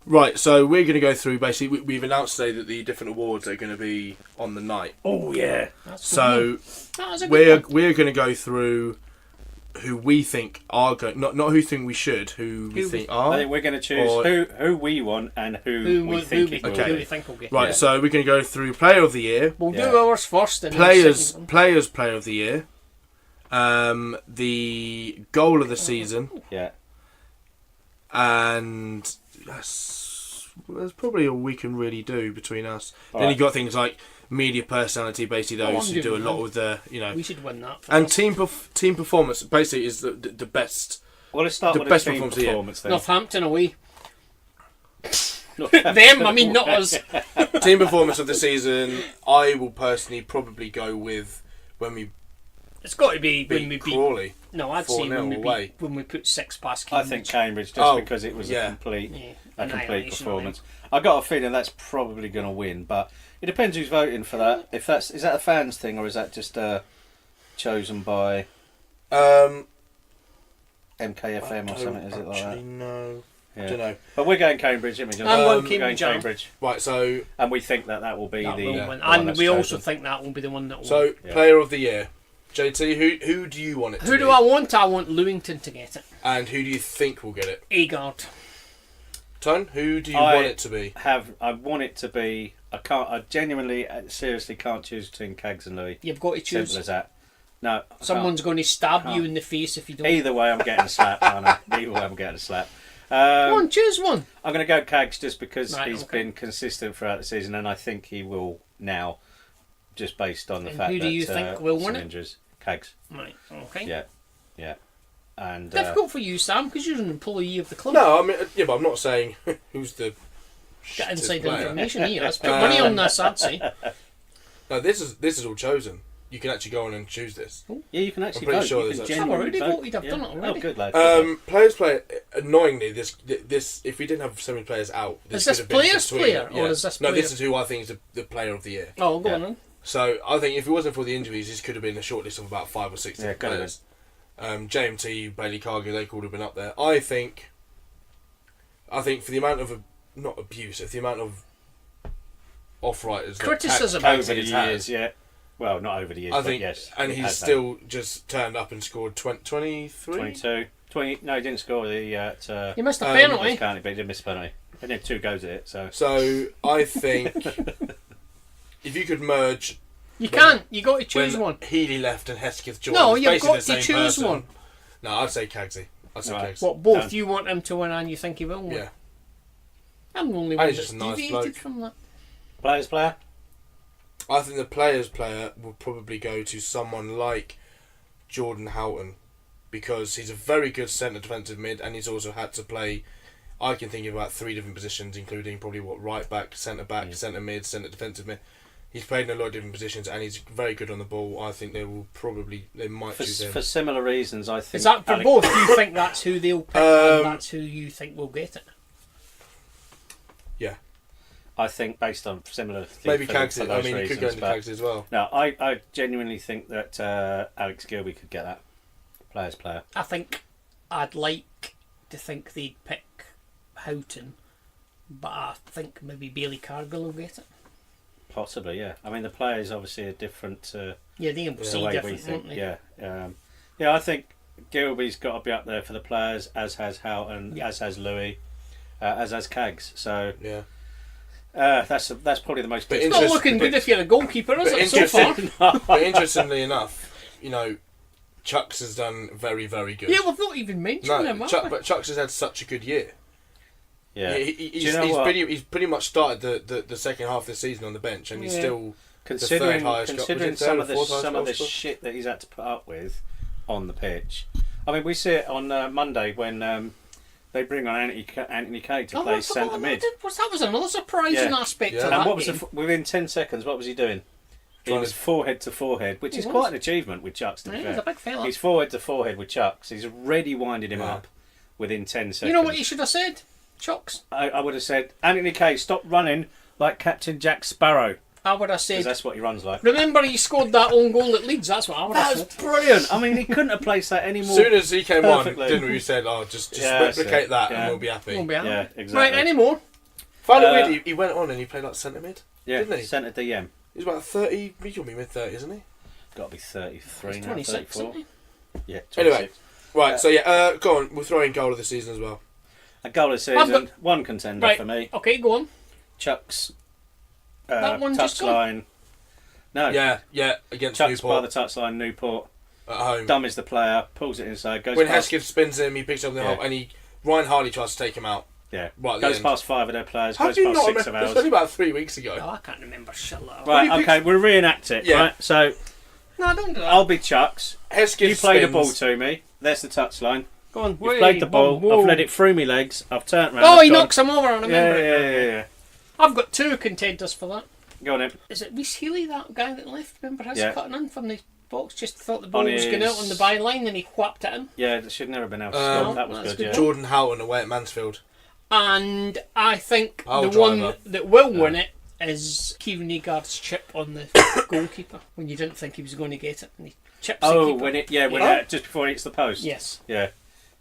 Right, so we're going to go through, basically, we've announced today that the different awards are going to be on the night.
Oh yeah.
That's
So
that was a
we're
good one.
we're going to go through who we think are going, not who think we should, who we
Who
think
I
are.
think we're going to choose
Or-
who we want and who we think it will
Okay.
who we
be.
think will get.
Right,
Yeah.
so we're going to go through Player of the Year,
We'll
Yeah.
do ours first. And then
Player
second one.
Player of the Year, the Goal of the Season,
Yeah.
and that's probably all we can really do between us.
All
Then
right.
you've got things like media personality, basically
Oh,
those
I'm
who do a
doing
lot
that.
with the, you know,
We should win that.
and
first.
team performance basically is the best.
Well, let's start
The
with
best
the team
performance of the year.
performance then.
Northampton away.
Northampton
Them, I mean, not us.
Team performance of the season, I will personally probably go with when we
It's got to be when
beat
we beat.
Crawley.
No, I'd say
4-0
when we
away.
beat, when we put 6 past
I
Cambridge.
think Cambridge, just
Oh,
because it was
yeah.
a complete
Annihilation of them.
performance. I got a feeling that's probably going to win, but it depends who's voting for that. If that's is that a fans thing or is that just chosen by MKFM or something? Is it like that?
No,
Yeah.
I don't know.
But we're going Cambridge, aren't we, John?
I'm going
We're
Cambridge, John.
Cambridge,
Right, so
and we think that will be
That
the
will
Yeah.
win.
the one
And
that's
we also
chosen.
think that will be the one that will
so
win.
Yeah.
Player of the Year, JT. Who do you want it to
Who
be?
do I want? I want Lewington to get it.
And who do you think will get it?
Agard.
Tone, who do you
I-
want it to be?
I want it to be. I genuinely, seriously can't choose between Cags and Louis.
You've got to choose.
Simple as that. No, I
Someone's going to stab
Can't.
you in the face if you don't.
can't. Either way, I'm getting a slap. Aren't I? Either way, I'm getting a slap.
Come on, choose one.
I'm going to go Cags just because
Right,
he's
okay.
been consistent throughout the season, and I think he will now, just based on the
And
fact
who
that
do you think will
some
win it?
injuries. Cags.
Right, okay.
Yeah. And
Difficult for you, Sam, because you're an employee of the club.
No, I mean, yeah, but I'm not saying who's the
Get inside
player.
information here. Let's put money on this, I'd say.
No, this is all chosen. You can actually go on and choose this.
Yeah, you can actually
I'm pretty
vote.
sure
You
there's
can
actually-
I've
genuinely
already
vote.
voted, I've done it already.
Oh, good lad.
Players play. Annoyingly, this if we didn't have so many players out,
Is
could
this
have been
players'
between-
player, or is this
no?
player?
This is who I think is the player of the year.
Oh, go
Yeah.
on then.
So I think if it wasn't for the injuries, this could have been a short list of about 5 or 6
Yeah,
different
could have
players. JMT, Bailey Cargill, they could have been up there. I think for the amount of not abuse, if the amount of off-writers that
Criticism.
Over the
Cagsy has had,
years, yeah. Well, not over the years,
I
but
think,
yes.
and
it
he's
has
still just turned up and scored 23.
22. 20. No, he didn't score the.
You missed a
Um,
penalty.
But he did miss a penalty. He did 2 goes at it, so.
So I think if you could merge
You can't. You got to choose
when
one.
Healy left and Hesketh joined,
No,
it's
you've
basically
got
the
to
same
choose
person.
one.
No, I'd say Cagsy. I'd say
Right.
Cagsy.
What, both
Done.
you want him to win and you think he will win?
Yeah.
I'm the only
And
one
he's
that's
just a nice
deviated
bloke.
from that.
Players player?
I think the players' player will probably go to someone like Jordan Houghton because he's a very good centre defensive mid and he's also had to play, I can think of about 3 different positions, including probably right back, centre back, centre mid, centre defensive mid. He's played in a lot of different positions and he's very good on the ball. I think they might choose him.
For similar reasons, I think.
Is that for
Alex-
both? You think that's who they'll pick and that's who you think will get it?
Yeah.
I think based on similar things.
Maybe
for
Cagsy. I
those
mean, you could go
reasons,
into
but-
Cagsy as well.
No, I genuinely think that Alex Gilby could get that. Players player.
I think I'd like to think they'd pick Houghton, but I think maybe Bailey Cargill will get it.
Possibly, yeah. I mean, the players obviously are different to
Yeah, they will
the
see
way we
different,
think.
won't they?
Yeah. Yeah, I think Gilby's got to be up there for the players, as has Houghton,
Yeah.
as has Louis, as has Cags. So
Yeah.
that's probably the most.
But
It's not looking good if you're a goalkeeper, is
but
it, so far?
But interestingly enough, Chucks has done very, very good.
Yeah, we've not even mentioned him, have we?
But Chucks has had such a good year.
Yeah.
He's,
Do you know what?
he's pretty much started the second half of the season on the bench, and he's
Yeah.
still
Considering
the third highest
considering
was it third
some
or
of the
fourth highest
some of the
goal scorer?
shit that he's had to put up with on the pitch. I mean, we see it on Monday when they bring on Anthony Kay to play centre mid.
That was another surprising
Yeah.
aspect
Yeah.
of
And
that
what was
game.
within 10 seconds? What was he doing? He
Trying
was
to-
forehead to forehead, which
He
is
was.
quite an achievement with Chucks. To be
Yeah,
fair.
he's a big fella.
He's forward to forehead with Chucks. He's already winded him
Yeah.
up within 10 seconds.
You know what you should have said? Chucks.
I would have said, Anthony Kay, stop running like Captain Jack Sparrow,
I would have
because
said,
that's what he runs like.
remember he scored that own goal at Leeds? That's what I would have
That's
said.
brilliant. I mean, he couldn't have placed that any
As
more.
soon as he came
Perfectly.
on, didn't we? Said, just
Yeah, that's
replicate
it.
that
Yeah.
and we'll be happy.
Won't be happy.
Yeah, exactly.
Right, any more?
Found it
Uh,
weird. He went on and he played like centre mid.
Yeah,
didn't he?
centre DM.
He's about 30. He's got to be mid 30s, isn't he?
Got to be 33
He's
now,
26,
34.
isn't he?
Yeah,
Anyway.
26.
Right. So go on. We'll throw in goal of the season as well.
A goal of
I've
season,
got-
one contender
Right.
for me.
Okay, go on.
Chucks.
That one just gone?
touchline. No,
Yeah. Against
Chucks by
Newport
the touchline. Newport.
at home.
Dumb is the player. Pulls it inside. Goes
When
past.
Hesketh spins him, he picks up the
Yeah.
hole, and Ryan Harley tries to take him out.
Yeah.
Right at the
Goes
end.
past 5 of their players.
How
Goes
do you
past
not
6
remember?
of
It was
ours.
only about 3 weeks ago.
Oh, I can't remember shit like that.
Right.
What do you
Okay. We'll reenact it.
Yeah.
Right. So
No, don't do that.
I'll be Chucks.
Hesketh
You played the ball
spins.
to me. There's the touchline.
Go on.
You've played the ball. I've let it through me legs. I've turned round.
Oh,
I've
he
gone-
knocks him over, I remember
Yeah,
it.
yeah.
I've got 2 contenders for that.
Go on then.
Is it Reece Healy, that guy that left? Remember his
Yeah.
cutting in from the box? Just thought the ball
On
was going out
his-
on the byline and he whapped it in.
Yeah, it should never have been able to
Um,
score. That was
that's
good,
good.
yeah.
Jordan Houghton away at Mansfield.
And I think
I'll
the
drive
one
her.
that will win it is Kieran Eagard's chip on the goalkeeper when you didn't think he was going to get it. And he chips the
Oh,
keeper.
when
Yeah.
just before it hits the post.
Yes.
Yeah.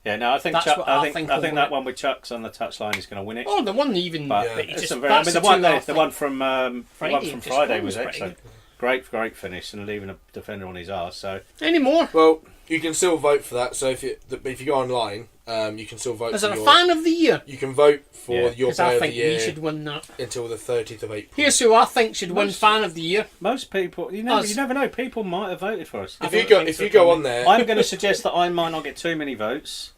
Yeah, no, I think
That's
Chuck,
what
I
I
think
think
I
will
think
win
that
it.
one with Chucks on the touchline is going to win it.
Oh, the one even.
But
Yeah.
But he
it's
just,
a very, I
that's
mean, the
two
one
that I
the one from
Friday,
from
just
Friday
gone
was
was pretty
excellent.
good.
Great finish and leaving a defender on his arse. So
Any more?
Well, you can still vote for that. So if you go online, you can still vote.
Is
for
there a
your,
fan of the year?
You can vote for
Yeah.
your
Because
player
I
of the
think
year
we should win that.
until the 30th of April.
Here's who I think should win
Most-
fan of the year.
most people, you
Us.
never know. People might have voted for us.
If you go on there,
I'm going to suggest that I might not get too many votes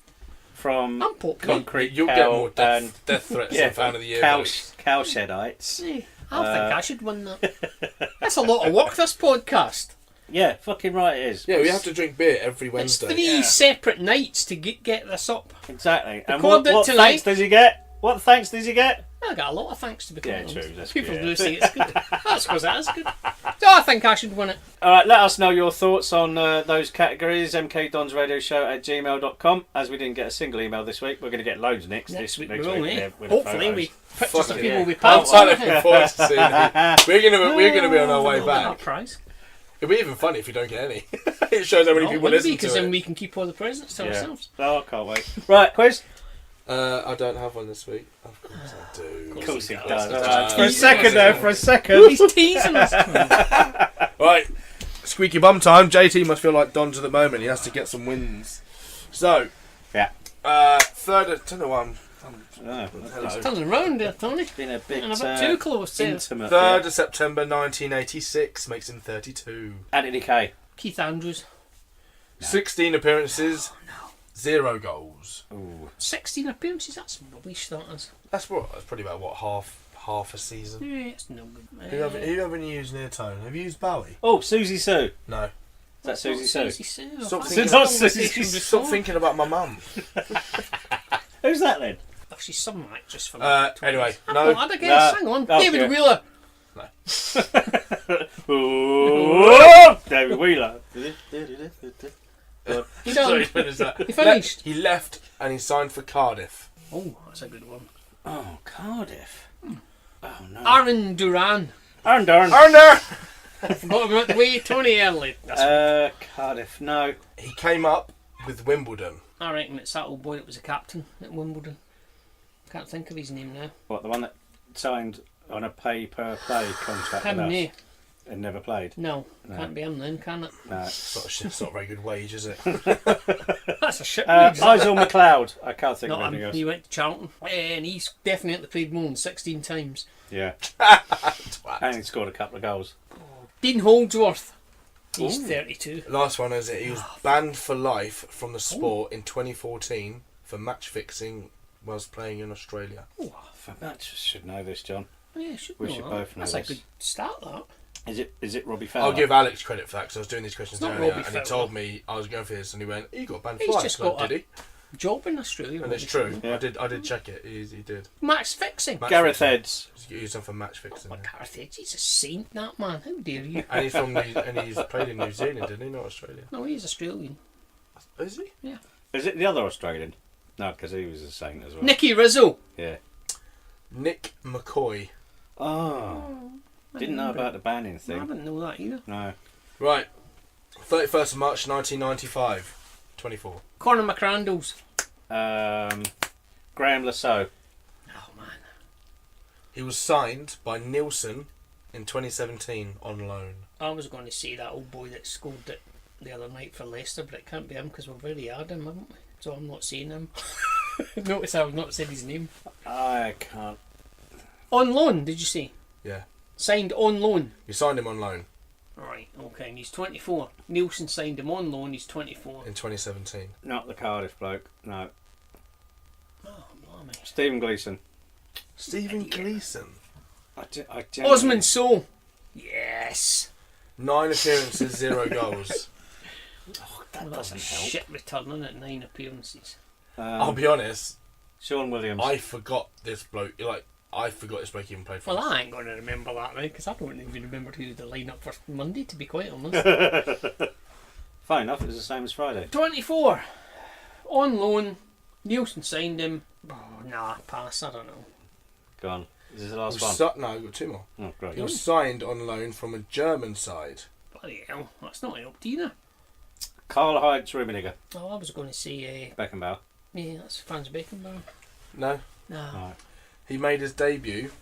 from
I'm popular.
Concrete
you'll
Cow
get more
and
death threats
yeah,
than fan of the year.
cow,
votes.
cowshedites.
I think I should win that. That's a lot of work, this podcast.
Yeah, fucking right it is.
Yeah, we have to drink beer every
It's
Wednesday.
3 separate nights to get this up.
Exactly. And
Record it
what
tonight.
thanks does he get? What thanks does he get?
I got a lot of thanks to be quite honest.
true, that's
People
good,
do
yeah.
say it's good. That's because it is good. So I think I should win it.
Alright, let us know your thoughts on those categories. mkdonsradioshow@gmail.com. As we didn't get a single email this week, we're going to get loads next week.
we will, eh?
with the
Hopefully
photos.
we pictures of people we
I'm
passed
so
on.
looking forward to seeing it. We're gonna be on our way
That
back.
prize.
It'll be even funny if you don't get any. It shows how many people listen to
because then
it.
we can keep all the presents to ourselves.
Oh, I can't wait. Right, quiz.
I don't have one this week. Of course I do.
Of course he
does.
does.
Uh,
For a second there, for a second.
He's teasing us.
Right, squeaky bum time. JT must feel like Don's at the moment. He has to get some wins. So,
Yeah.
third. I don't know why I'm.
Oh,
Hello.
Turning around there, Tony.
been a bit,
And a bit too close.
intimate.
3rd of September 1986 makes him 32.
Anthony Kay.
Keith Andrews.
16 appearances, 0 goals.
Ooh.
16 appearances. That's rubbish. That is.
That's probably about what half a season.
Yeah, it's no good.
Who haven't you used near tone? Have you used Bowie?
Oh, Susie Sue.
No.
Is that Susie Sue?
Stop
I've
thinking
had
about-
this conversation
Stop
before.
thinking about my mum.
Who's that then?
Oh, she's some actress for
Anyway,
I
no.
had a guess. Hang on.
Oh,
David
yeah.
Wheeler.
Oh, David Wheeler.
He
Sorry,
done.
finish that.
He finished.
He left and he signed for Cardiff.
Oh, that's a good one.
Oh, Cardiff. Oh no.
Aaron Duran.
Aaron Darn.
Arner!
Forgot about the way Tony early. That's
Cardiff. No.
He came up with Wimbledon.
I reckon it's that old boy that was a captain at Wimbledon. Can't think of his name now.
What, the one that signed on a pay-per-play contract
Him,
with us
eh?
and never played?
No,
No.
can't be him then, can it?
No.
It's not a very good wage, is it?
That's a shit wage.
Isaac McLeod. I can't think
Not
of
him.
anything else.
He went to Charlton. And he's definitely played more than 16 times.
Yeah. And he scored a couple of goals.
Dean Holdsworth. He's 32.
Last one is it. He was banned for life from the sport in 2014 for match fixing whilst playing in Australia.
For match, should know this, John.
Yeah, should
We
know
should
that.
both know
That's
this.
a good start, that.
Is it Robbie Fowler?
I'll give Alex credit for that because I was doing these questions
It's not
earlier
Robbie
and he
Fowler.
told me I was going for this and he went, "You got banned for
He's
life."
just
Like,
got
did he?
Job in Australia.
And it's
Robbie
true.
Fowler.
I did check it. He did.
Match fixing.
Match
Gareth
fixing.
Heads.
He used him for match fixing.
Oh, Gareth Edge, he's a saint, that man. How dare you?
And he's played in New Zealand, didn't he? Not Australia.
No, he's Australian.
Is he?
Is it the other Australian? No, because he was a saint as well.
Nicky Rizzo.
Yeah.
Nick McCoy.
Oh. Didn't know about the banning
I
thing.
didn't know that either.
No.
Right. 31st of March 1995. 24.
Conor McCrandles.
Graham Lasso.
Oh, man.
He was signed by Nielsen in 2017 on loan.
I was going to say that old boy that scored it the other night for Leicester, but it can't be him because we've already had him, haven't we? So I'm not saying him. Notice I've not said his name.
I can't.
On loan, did you say?
Yeah.
Signed on loan.
We signed him on loan
Right, okay, and he's 24. Nielsen signed him on loan, he's 24.
in 2017.
Not the Cardiff bloke. No.
Oh, blimey.
Stephen Gleeson.
Stephen Gleeson.
I
Osman Sow. Yes.
9 appearances, 0 goals.
That
Well, that's a
doesn't help.
shit returning at 9 appearances.
I'll be honest,
Sean Williams.
I forgot this bloke. I forgot this bloke even played for
Well,
us.
I ain't going to remember that now because I don't even remember who the lineup for Monday, to be quite honest.
Fine enough, it was the same as Friday.
24. On loan. Nielsen signed him. Oh, nah, pass, I don't know.
Go on. Is this the
He
last
was
one?
no, I've got 2 more.
Oh, great.
He was signed on loan from a German side.
Bloody hell, that's not helped either.
Karl Heinz Rummenigge.
Oh, I was going to say,
Beckenbauer.
yeah, that's Franz Beckenbauer.
No.
No.
Right.
He made his debut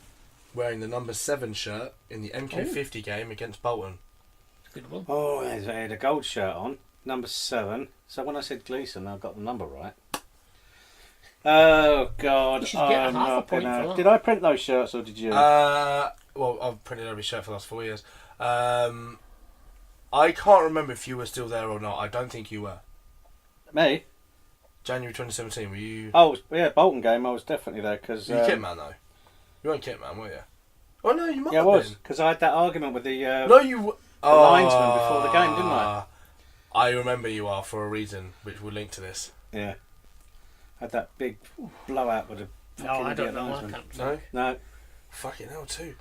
wearing the number 7 shirt in the MK50 game against Bolton.
Good one.
Oh, he had a gold shirt on. Number 7. So when I said Gleeson, I got the number right. Oh, God.
You should get
I'm
half a
not
point
gonna-
for that.
Did I print those shirts or did you?
Well, I've printed every shirt for the last 4 years. I can't remember if you were still there or not. I don't think you were.
Me?
January 2017, were you...
Oh, yeah, Bolton game. I was definitely there because.
You were Kitman, though. You weren't Kitman, were you? Oh, no, you might
Yeah, I
have
was
been.
because I had that argument with the.
No, you...
linesman before the game, didn't I?
I remember you are for a reason, which will link to this.
Yeah. Had that big blowout with a
No,
fucking
I don't
idiot
know. I
linesman.
can't
No?
think.
No.
Fucking hell, too.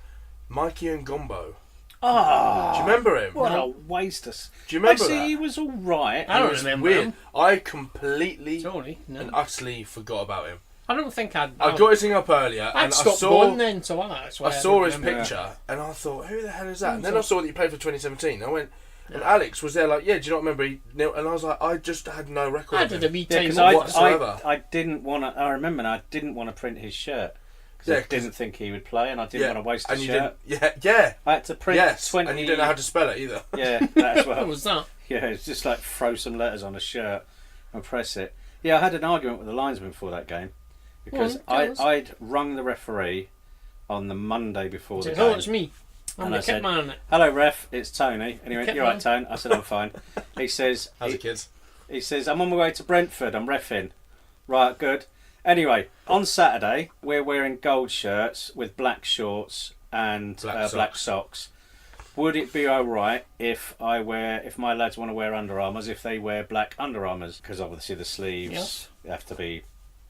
Mikey and Gombo.
Oh,
Do you remember him?
what
No.
a waste of...
Do you remember
Actually,
that?
he was all right.
I don't
It was
remember
weird.
him.
I completely
Sorry, no.
and utterly forgot about him.
I don't think I'd.
I got his thing up earlier,
I'd
and I
stopped
saw
going then, so that's why
I saw his
didn't remember.
picture, and I thought, who the hell is that? And then I saw that he played for 2017. I went, and Alex was there, like, yeah, do you not remember? And I was like, I just had no record
I
of
did a
him.
wee
Yeah,
time
because
off.
whatsoever.
I didn't want to... I remember now, I didn't want to print his shirt. Because
Yeah,
I
'cause-
didn't think he would play, and I didn't want to waste
and
his
you
shirt.
didn't, yeah,
I had to print
yes,
20...
and you didn't know how to spell it either.
Yeah, that as
What
well.
was that?
Yeah, it's just like throw some letters on a shirt and press it. Yeah, I had an argument with the linesman before that game because
Well, tell us.
I'd rung the referee on the Monday before the
Said,
game.
oh, it's me. I'm
And
the
I
kit
said,
man. It.
Hello, ref. It's Tony. And he went,
Kit
"You're right,
man."
Tone." I said, "I'm fine." He says,
How's it, kids?
he says, "I'm on my way to Brentford. I'm reffing." Right, good. Anyway, on Saturday we're wearing gold shirts with black shorts and black socks. Would it be all right if my lads want to wear Under Armours, if they wear black Under Armours? Because obviously the sleeves have to be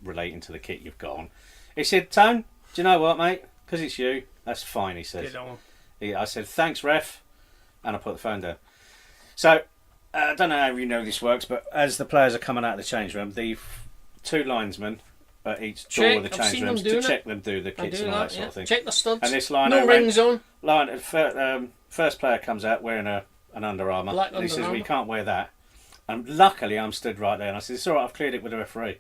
relating to the kit you've got on. He said, "Tone, do you know what, mate? Because it's you, that's fine," he says.
Get on.
I said, "Thanks, ref," and I put the phone down. So, I don't know how you know this works, but as the players are coming out of the change room, the two linesmen at each door of the
I've
change
seen them
rooms to
doing
check
it.
them do the
I
kits
do
and all
that,
that sort of thing.
Check the studs.
And this line,
no rings on.
First player comes out wearing an Under Armour.
Black
And he
Under
says, "We
Armour.
can't wear that." And luckily, I'm stood right there, and I said, "It's all right, I've cleared it with the referee."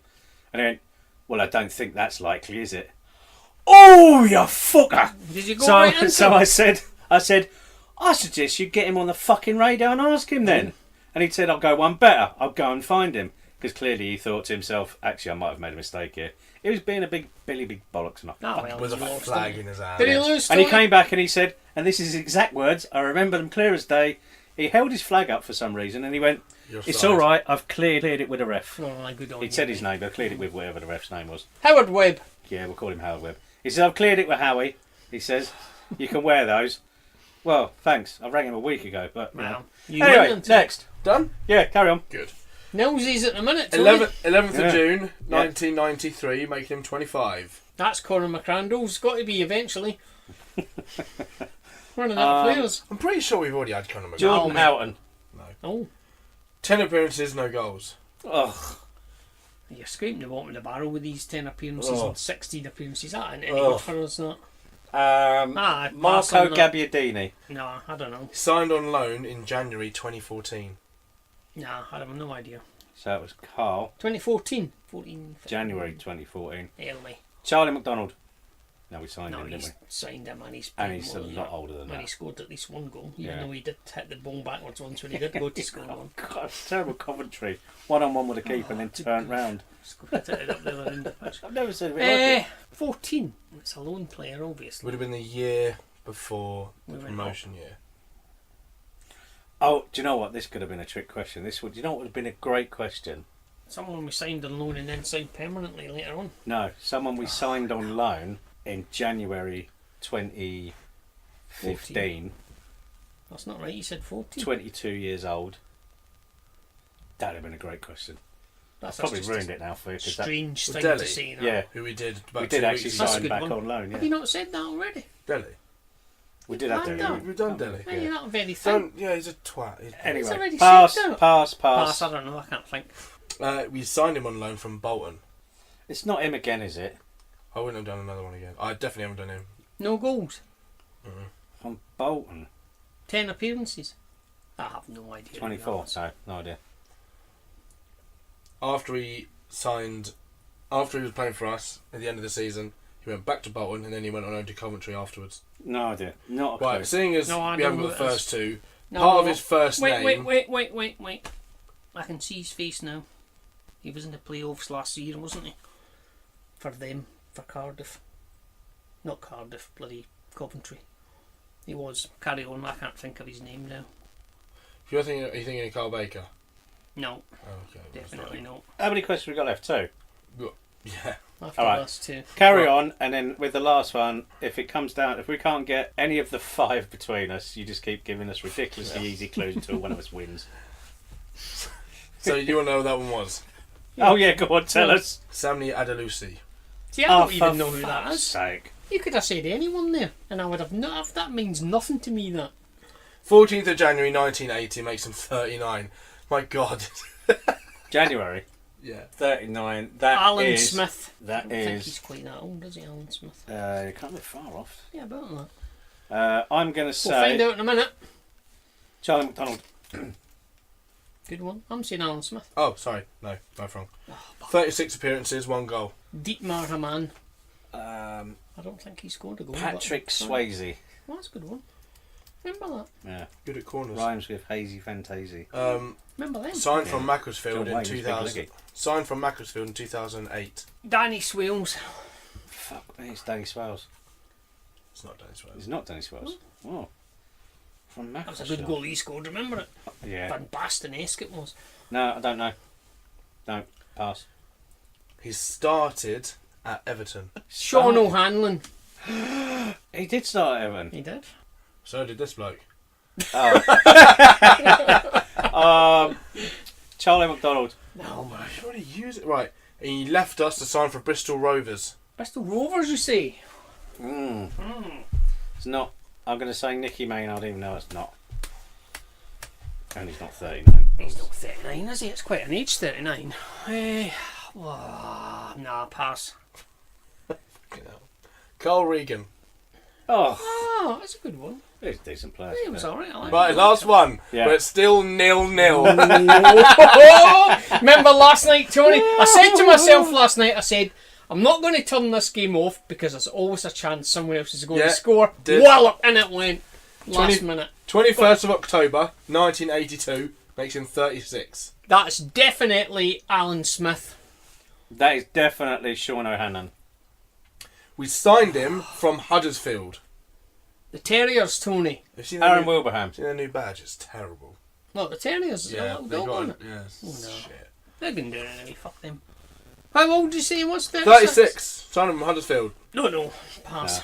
And he went, "Well, I don't think that's likely, is it?" Oh, you fucker!
Did you go right into
So
it?
I said, "I suggest you get him on the fucking radio and ask him then." And he said, "I'll go one better. I'll go and find him." Because clearly he thought to himself, "Actually, I might have made a mistake here." He was being a big bollocks, and I
Oh, well,
With a
he's lost,
flag
didn't
in his hand.
he? Did he lose?
and he
Tony?
came back and he said, and this is his exact words, I remember them clear as day. He held his flag up for some reason and he went,
You're
"It's
side.
all right, I've cleared it with a ref."
Oh, good on
He'd
you,
said his
mate.
name, but I cleared it with whatever the ref's name was.
Howard Webb.
Yeah, we'll call him Howard Webb. He said, "I've cleared it with Howie." He says, "You can wear those." Well, thanks. I rang him a week ago, but you know.
Well, you
Anyway,
win,
next.
Done?
Yeah, carry on.
Good.
Nilsies at the minute. Tony.
11th
Yeah.
of June, 1993, making him 25.
That's Conor McCrandle's got to be eventually. Running out of players.
I'm pretty sure we've already had Conor McGregor.
Jordan
mate.
Houghton.
Oh,
10 appearances, no goals.
Ugh.
you're scraping the bottom of the barrel with these 10 appearances
Oh.
and 16 appearances. That ain't any
Oh.
good for us, not.
Marco
pass on that.
Gabbiadini.
No, I don't know.
He signed on loan in January 2014.
No, I have no idea.
So it was Carl.
2014. 14.
January 2014.
Early.
Charlie McDonald. No, we signed
No,
him, didn't
he's
we?
signed him and he's
And
played
he's
more
a
than
lot
that.
older than
And
that.
he scored at least one goal, even
Yeah.
though he did hit the ball backwards once when he did go to score
Oh,
one.
God, it's terrible commentary. One-on-one with a keeper and then turned round.
Scored it up the other end of the pitch.
I've never said a bit like it.
14. It's a lone player, obviously.
Would have been the year before the
We went
promotion year.
Oh, do you know what? This could have been a trick question. Do you know what would have been a great question?
Someone we signed on loan and then signed permanently later on.
No, someone we signed on loan in January 2015,
That's not right, you said 14.
22 years old. That would have been a great question.
That's
Probably
just
ruined
a
it now for you. 'Cause that,
strange
Was
thing
Delhi?
to say. That.
yeah,
Who we did about
we
2
did actually
weeks
That's a
sign
good
back
one.
on loan.
Have
Yeah,
you not said that already?
Delhi.
we did have
You've
to.
had that?
We've done Delhi.
Well, you're not very thin.
Don't, yeah, he's a twat.
It's
Anyway,
already
pass,
said that.
pass,
Pass,
pass.
I don't know, I can't think.
We signed him on loan from Bolton.
It's not him again, is it?
I wouldn't have done another one again. I definitely haven't done him.
No goals.
From Bolton.
10 appearances. I have no idea.
24. No idea.
After he was playing for us at the end of the season, he went back to Bolton and then he went on loan to Coventry afterwards.
No idea. Not a clue.
Right, seeing as
No, I
we
know
haven't
who
got the
it is.
first two,
No,
part of his first name.
Wait. I can see his face now. He was in the playoffs last year, wasn't he? For them, for Cardiff. Not Cardiff, bloody Coventry. He was. Carry on, I can't think of his name now.
If you're thinking, are you thinking of Carl Baker?
No,
Oh, okay.
definitely not.
How many questions we got left? Two.
Yeah.
after
All right.
this too.
Carry on, and then with the last one, if it comes down, if we can't get any of the 5 between us, you just keep giving us ridiculously easy clues until one of us wins.
So you want to know what that one was?
Oh yeah, go on, tell us.
Sammy Adalusi.
See, I don't even know who that is.
Sake.
You could have said anyone there, and I would have not. That means nothing to me. That
14th of January 1980 makes him 39. My God.
January
Yeah.
39. That
Alan
is-
Smith.
That
I don't think
is.
he's quite that old, is he, Alan Smith?
You can't be far off.
Yeah, about that.
I'm going to
We'll
say
find out in a minute.
Charlie McDonald.
Good one. I'm saying Alan Smith.
Oh, sorry. No, both wrong. 36 appearances, 1 goal.
Dietmar Hamann.
Um,
I don't think he scored a goal.
Patrick
but-
Swayze.
Well, that's a good one. Remember that?
Yeah.
Good at corners.
Rhymes with hazy fantasy.
Remember them?
Signed from
John
Macclesfield
Wayne
in
was big
2000.
leggy.
Signed from Macclesfield in 2008.
Danny Swales.
Fuck me, it's Danny Swales.
It's not Dennis Wells.
He's not Danny Swales. Oh. From
That was a
Macclesfield.
good goal he scored. Remember it?
Yeah.
Van Basten-esque it was.
No, I don't know. No, pass.
He started at Everton.
Sean O'Hanlon.
He did start at Everton.
He did.
So did this bloke.
Charlie McDonald.
No, man.
Should he use it? Right. He left us to sign for Bristol Rovers.
Bristol Rovers, you say?
It's not. I'm going to say Nicky Maynard, even though it's not. And he's not 39.
He's not 39, is he? It's quite an age, 39. Nah, pass.
Carl Regan.
Oh,
Oh, that's a good one.
he's a decent player.
He was alright. I like
Right,
him.
last one.
Yeah.
But it's still 0-0.
Remember last night, Tony? I said to myself last night, I said, I'm not going to turn this game off because there's always a chance someone else is going
Yeah,
to score.
did.
Wallop, and it went. Last
20
minute.
21st of October, 1982, makes him 36.
That's definitely Alan Smith.
That is definitely Sean O'Hanlon.
We signed him from Huddersfield.
The Terriers, Tony.
Have you seen their
Aaron
new,
Wilbraham.
seen their new badge? It's terrible.
Look, the Terriers.
Yeah,
a
they
little dog on
got
it.
it. Yeah,
Oh, no.
shit.
They can do it anyway, fuck them. How old did you say he was?
36. Signed him from Huddersfield.
No. Pass.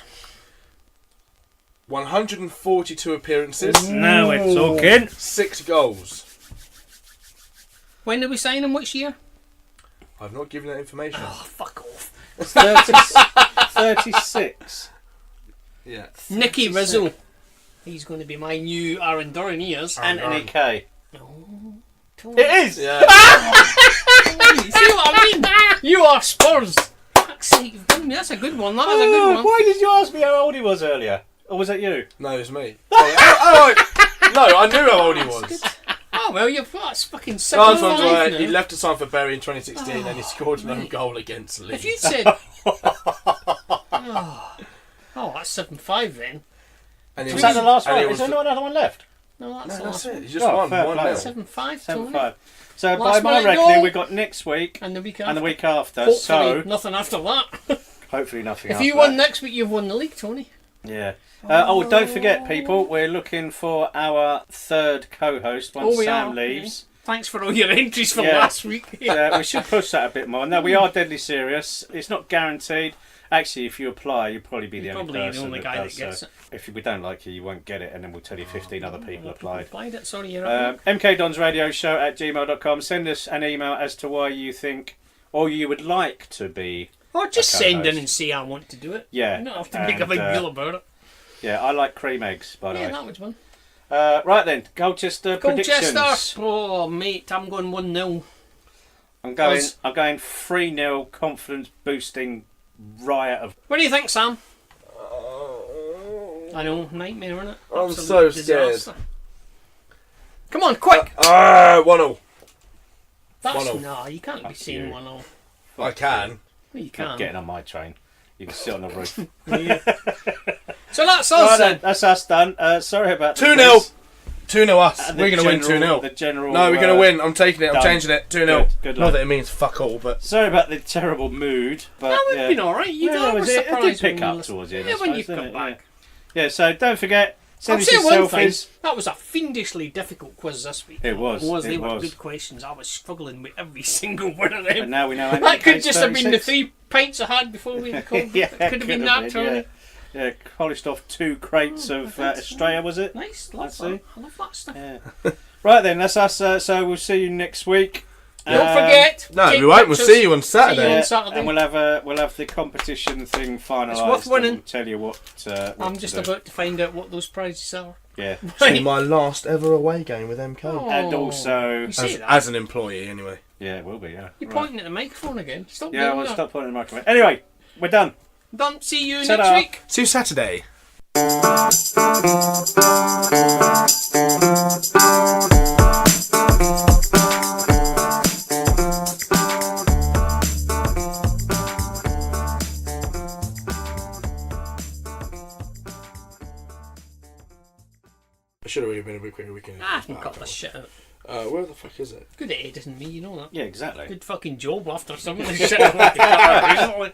142 appearances,
Now we're talking.
6 goals.
When did we sign him? Which year?
I've not given that information.
Oh, fuck off.
36.
Yeah.
Nicky Rizzo. He's going to be my new Aaron Doran ears.
Anthony Kay.
Tony.
It is!
Yeah.
See what I mean? You are Spurs. Fuck's sake, you've given me. That's a good one. That was a good one.
Why did you ask me how old he was earlier? Or was that you?
No, it was me. No, I knew how old he was.
Oh, well, you've got fucking
Last
75
one's right.
now.
He left to sign for Bury in 2016 and he scored an own goal against Leeds.
If you'd said... oh, that's 7-5 then.
And he
Was that the last
and
one?
he
Is there no another one left?
No, that's
No,
the
that's
last
it. He's just
Oh,
won
fair
1-0.
play.
7-5, Tony.
7-5. So
Last
by my
minute
reckoning,
goal.
we've got next week
And the week after.
and the week after.
Hopefully,
So
nothing after that.
hopefully nothing.
If
after
you won
that.
next week, you've won the league, Tony.
Yeah. Don't forget, people, we're looking for our third co-host once
we
Sam
are.
leaves.
Thanks for all your entries from
Yeah.
last week.
We should push that a bit more. No, we are deadly serious. It's not guaranteed. Actually, if you apply, you'll probably be the only
Probably
person
the only
that
guy
does
that gets
so.
it.
If we don't like you, you won't get it, and then we'll tell you 15 other people applied.
Applied it. Sorry, you're right.
mkdonsradioshow@gmail.com. Send us an email as to why you think or you would like to be.
Or just
a
send in
co-host.
and say I want to do it.
Yeah,
You don't have to make a
and,
big deal about it.
Yeah, I like cream eggs, by the
Yeah,
way.
that was one.
Right then, Colchester predictions.
Colchester. Oh, mate, I'm going 1-0.
I'm going
Us.
3-0 confidence boosting riot of.
What do you think, Sam? I know, nightmare, isn't it?
I'm
Absolute
so scared.
disaster. Come on, quick!
1-0.
That's
1-0.
nah, you can't be
Fuck
saying
you.
1-0.
I can.
Well, you
Not
can.
getting on my train. You can sit on the roof.
So that's
Right
us
then,
then.
that's us done. Sorry about the
2-0.
quiz.
2-0 us.
And the
We're going to win
general-
2-0.
The general.
No, we're going to win. I'm taking it. I'm
done.
changing it. 2-0.
Good
Not
luck.
that it means fuck all, but
Sorry about the terrible mood, but
No, we've
yeah.
been alright. You
No,
were
it did
surprised
pick
when
up
you
towards the end.
Yeah,
I
when
suppose,
you've
didn't
come
it?
back.
Yeah, so don't forget, Send
I'll
us
say
your
one thing.
selfies.
That was a fiendishly difficult quiz this week.
It was.
They
It
were
was.
good questions. I was struggling with every single one of them.
And now we know.
That could just have been the 3 pints I had before we called.
Yeah,
It could have been that, Tony.
Yeah, polished off 2 crates of Australia, was it?
Nice,
Let's
love
see.
that. I love that stuff.
Yeah. Right then, that's us. So we'll see you next week.
Don't forget.
No,
take
we won't. We'll
pictures.
see you on Saturday.
on Saturday.
And we'll have the competition thing finalised.
It's worth winning.
And we'll tell you what.
I'm just about to find out what those prizes are.
Yeah.
It's my last ever away game with MK.
Oh.
And also,
You see that?
As an employee, anyway.
yeah, it will be. Yeah.
You're
Right.
pointing at the microphone again. Stop
Yeah,
doing
we'll
that.
stop pointing at the microphone. Anyway, we're done.
Done. See you
Ta-da.
next week.
See you Saturday. I should have really been a bit quicker. We can.
I can cut this shit out.
Where the fuck is it?
Good at editing me, you know that.
Yeah, exactly.
Good fucking job after some of this shit. I want to cut out recently.